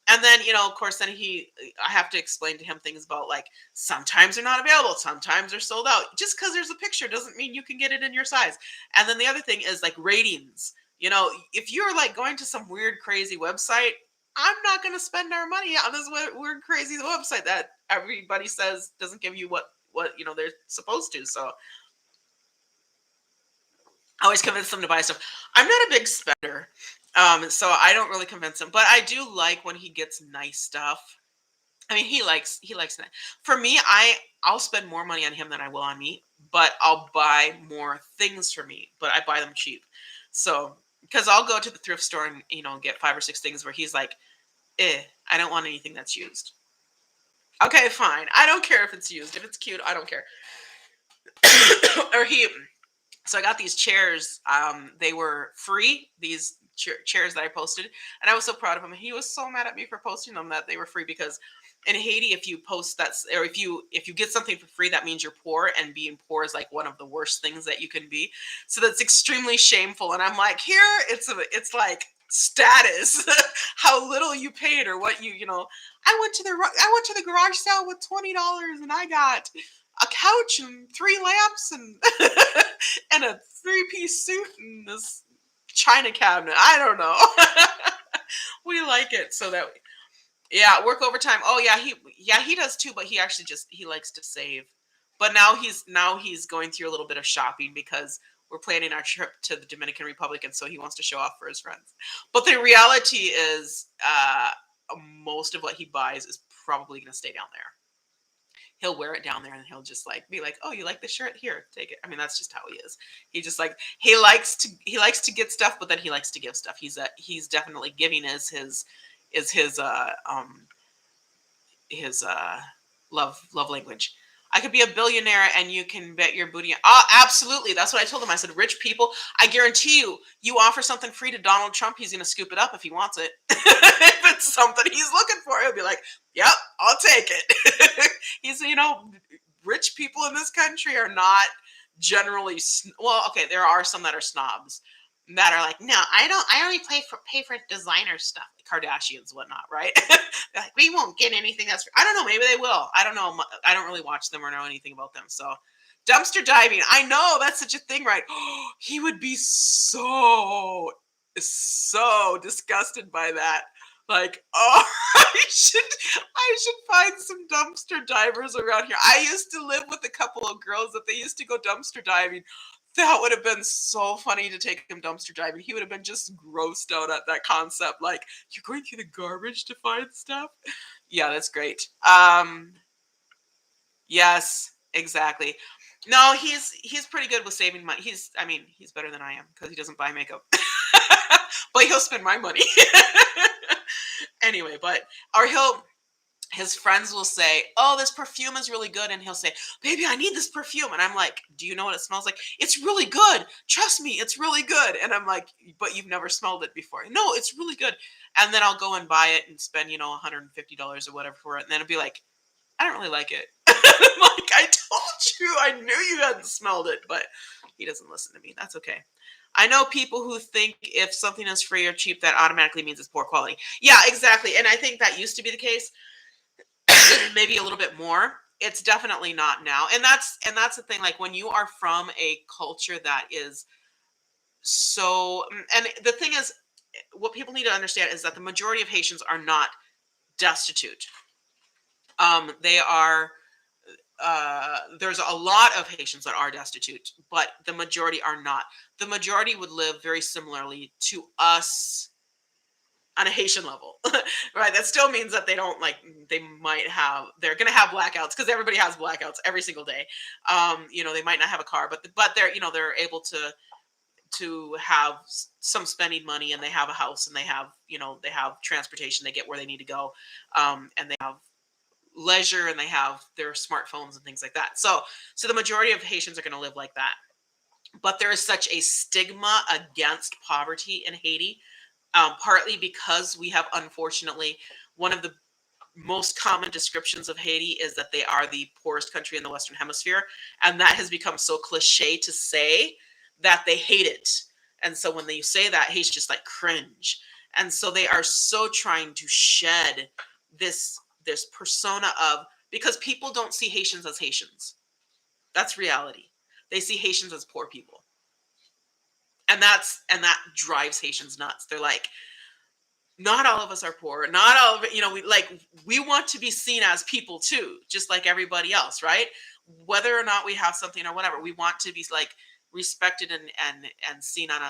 And then, of course, then I have to explain to him things about like, sometimes they're not available. Sometimes they're sold out. Just because there's a picture doesn't mean you can get it in your size. And then the other thing is like ratings. If you're like going to some weird, crazy website, I'm not going to spend our money on this weird, crazy website that everybody says doesn't give you what they're supposed to. So I always convince them to buy stuff. I'm not a big spender. So I don't really convince him, but I do like when he gets nice stuff. I mean, he likes that. For me, I'll spend more money on him than I will on me, but I'll buy more things for me, but I buy them cheap. So, because I'll go to the thrift store and, get 5 or 6 things where he's like, I don't want anything that's used. Okay, fine. I don't care if it's used. If it's cute, I don't care. So I got these chairs. They were free. These chairs that I posted, and I was so proud of him. He was so mad at me for posting them that they were free because in Haiti, if you post that, or if you get something for free, that means you're poor, and being poor is like one of the worst things that you can be. So that's extremely shameful. And I'm like, here, it's like status, how little you paid or what I went to the garage sale with $20 and I got a couch and 3 lamps and and a 3-piece suit and this china cabinet. I don't know. We like it so that work overtime. Oh yeah, he does too, but he actually he likes to save. But now he's going through a little bit of shopping because we're planning our trip to the Dominican Republic, and so he wants to show off for his friends. But the reality is most of what he buys is probably going to stay down there. He'll wear it down there and he'll just like be like, "Oh, you like this shirt? Here, take it." I mean, that's just how he is. He just like he likes to get stuff, but then he likes to give stuff. He's definitely giving is his love language. I could be a billionaire and you can bet your booty. Absolutely. That's what I told him. I said, rich people, I guarantee you offer something free to Donald Trump, he's going to scoop it up if he wants it. If it's something he's looking for, he'll be like, yep, I'll take it. He's, rich people in this country are not generally, well, okay, there are some that are snobs that are like, no, I only pay for designer stuff, like Kardashians, whatnot, right? They're like, we won't get anything else. I don't know, maybe they will. I don't know. I don't really watch them or know anything about them. So dumpster diving, I know that's such a thing, right? He would be so disgusted by that. Like, oh, I should find some dumpster divers around here. I used to live with a couple of girls that they used to go dumpster diving. That would have been so funny to take him dumpster diving. He would have been just grossed out at that concept. Like, you're going through the garbage to find stuff? Yeah, that's great. Yes, exactly. No, he's pretty good with saving money. He's better than I am because he doesn't buy makeup. But he'll spend my money. Anyway, his friends will say, oh, this perfume is really good. And he'll say, baby, I need this perfume. And I'm like, do you know what it smells like? It's really good. Trust me, it's really good. And I'm like, but you've never smelled it before. No, it's really good. And then I'll go and buy it and spend, $150 or whatever for it. And then it'll be like, I don't really like it. I'm like, I told you, I knew you hadn't smelled it, but he doesn't listen to me. That's okay. I know people who think if something is free or cheap, that automatically means it's poor quality. Yeah, exactly. And I think that used to be the case. Maybe a little bit more. It's definitely not now. And that's the thing. Like when you are from a culture that is so, and the thing is, what people need to understand is that the majority of Haitians are not destitute. They are there's a lot of Haitians that are destitute, but the majority are not. The majority would live very similarly to us on a Haitian level, right? That still means that they don't like, they're going to have blackouts because everybody has blackouts every single day. They might not have a car, but they're able to have some spending money, and they have a house, and they have transportation. They get where they need to go. And they have leisure, and they have their smartphones and things like that. So the majority of Haitians are going to live like that. But there is such a stigma against poverty in Haiti, partly because we have, unfortunately, one of the most common descriptions of Haiti is that they are the poorest country in the Western Hemisphere. And that has become so cliche to say that they hate it. And so when they say that, Haitians just like cringe. And so they are so trying to shed this persona of, because people don't see Haitians as Haitians. That's reality. They see Haitians as poor people. And that drives Haitians nuts. They're like, not all of us are poor. Not all of it, we want to be seen as people too, just like everybody else, right? Whether or not we have something or whatever, we want to be like respected and seen on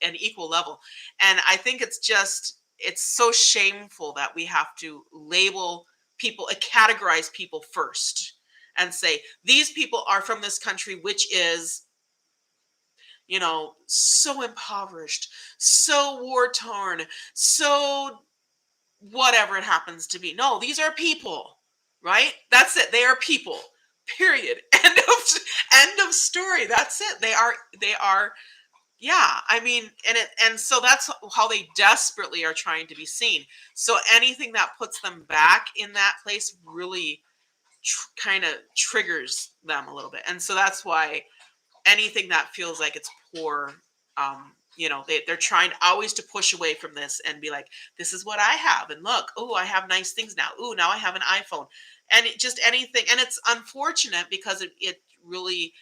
an equal level. And I think it's so shameful that we have to label people, categorize people first, and say these people are from this country, which is so impoverished, so war torn, so whatever it happens to be. No, these are people, right? That's it. They are people. Period. End of story. That's it. They are. Yeah. I mean, and so that's how they desperately are trying to be seen. So anything that puts them back in that place really kind of triggers them a little bit. And so that's why anything that feels like it's poor, they're trying always to push away from this and be like, this is what I have. And look, oh, I have nice things now. Oh, now I have an iPhone. And just anything. And it's unfortunate because it really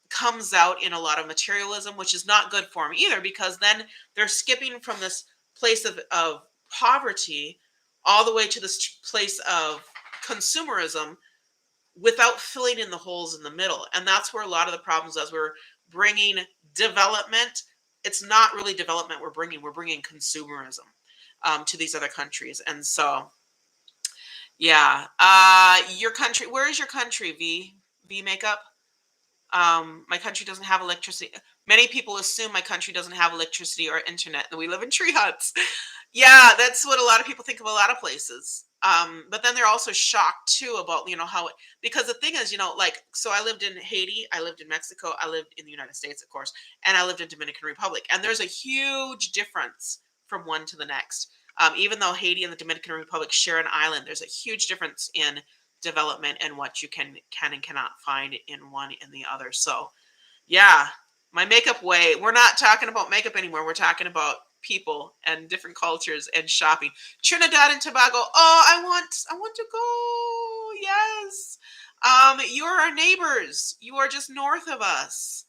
comes out in a lot of materialism, which is not good for them either, because then they're skipping from this place of poverty all the way to this place of consumerism without filling in the holes in the middle. And that's where a lot of the problems, as we're bringing development, it's not really development we're bringing consumerism to these other countries. And so, yeah, your country, where is your country, V makeup? My country doesn't have electricity. Many people assume my country doesn't have electricity or internet, and we live in tree huts. Yeah, that's what a lot of people think of a lot of places. But then they're also shocked too about, how it, because the thing is, so I lived in Haiti, I lived in Mexico, I lived in the United States, of course, and I lived in Dominican Republic. And there's a huge difference from one to the next. Even though Haiti and the Dominican Republic share an island, there's a huge difference in development and what you can and cannot find in one and the other. So yeah, my makeup way, we're not talking about makeup anymore. We're talking about people and different cultures and shopping. Trinidad and Tobago. Oh, I want to go. Yes. You're our neighbors. You are just north of us.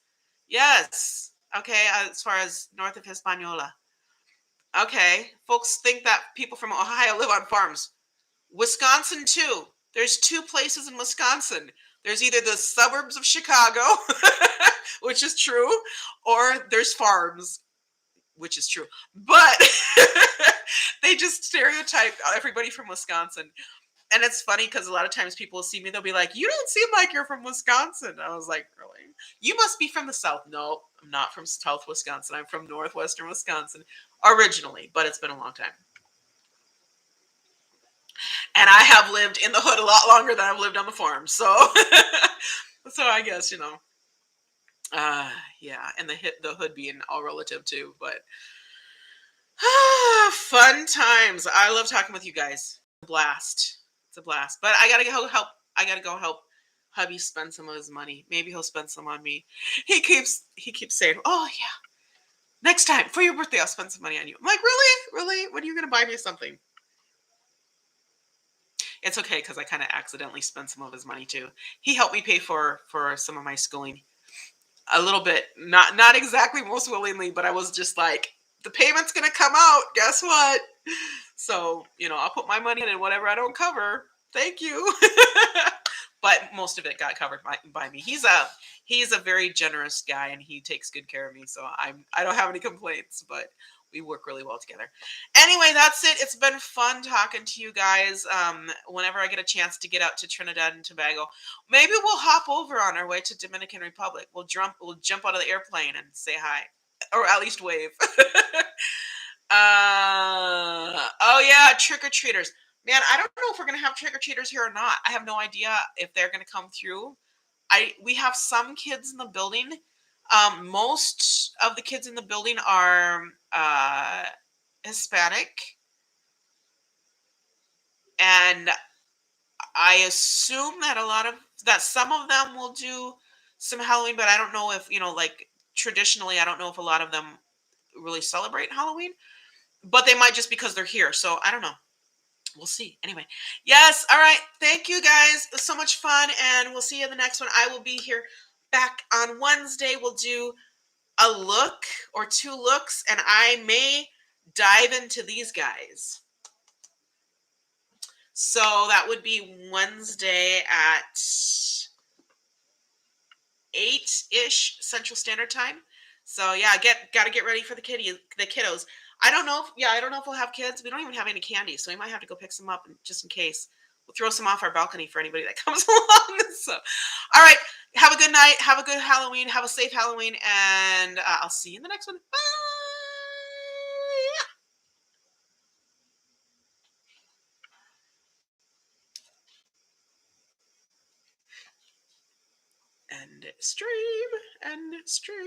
Yes. Okay. As far as north of Hispaniola. Okay. Folks think that people from Ohio live on farms. Wisconsin too. There's two places in Wisconsin. There's either the suburbs of Chicago, which is true, or there's farms, which is true. But they just stereotype everybody from Wisconsin. And it's funny because a lot of times people will see me, they'll be like, you don't seem like you're from Wisconsin. I was like, really? You must be from the South. No, I'm not from South Wisconsin. I'm from Northwestern Wisconsin originally, but it's been a long time. And I have lived in the hood a lot longer than I've lived on the farm. So, so I guess, yeah. And the hood being all relative too, but fun times. I love talking with you guys. Blast. It's a blast, but I gotta go help hubby spend some of his money. Maybe he'll spend some on me. He keeps saying, oh yeah, next time for your birthday, I'll spend some money on you. I'm like, really? When are you going to buy me something? It's okay, because I kind of accidentally spent some of his money too. He helped me pay for some of my schooling. A little bit, not exactly most willingly, but I was just like, the payment's going to come out. Guess what? So, I'll put my money in and whatever I don't cover. Thank you. but most of it got covered by me. He's a very generous guy, and he takes good care of me, so I don't have any complaints, but we work really well together. Anyway, that's it. It's been fun talking to you guys. Whenever I get a chance to get out to Trinidad and Tobago, maybe we'll hop over on our way to Dominican Republic. We'll jump out of the airplane and say hi, or at least wave. Oh yeah, trick-or-treaters. Man, I don't know if we're gonna have trick-or-treaters here or not. I have no idea if they're gonna come through. We have some kids in the building. Most of the kids in the building are Hispanic, and I assume that some of them will do some Halloween, but I don't know if, like traditionally, I don't know if a lot of them really celebrate Halloween, but they might just because they're here. So I don't know. We'll see. Anyway, yes. All right. Thank you guys. It was so much fun, and we'll see you in the next one. I will be here back on Wednesday. We'll do a look or two looks, and I may dive into these guys. So that would be Wednesday at 8-ish Central Standard Time. So yeah, gotta get ready for the kiddos. I don't know if we'll have kids. We don't even have any candy, so we might have to go pick some up just in case. We'll throw some off our balcony for anybody that comes along. So, all right, have a good night. Have a good Halloween. Have a safe Halloween, and I'll see you in the next one. Bye. End stream. End stream.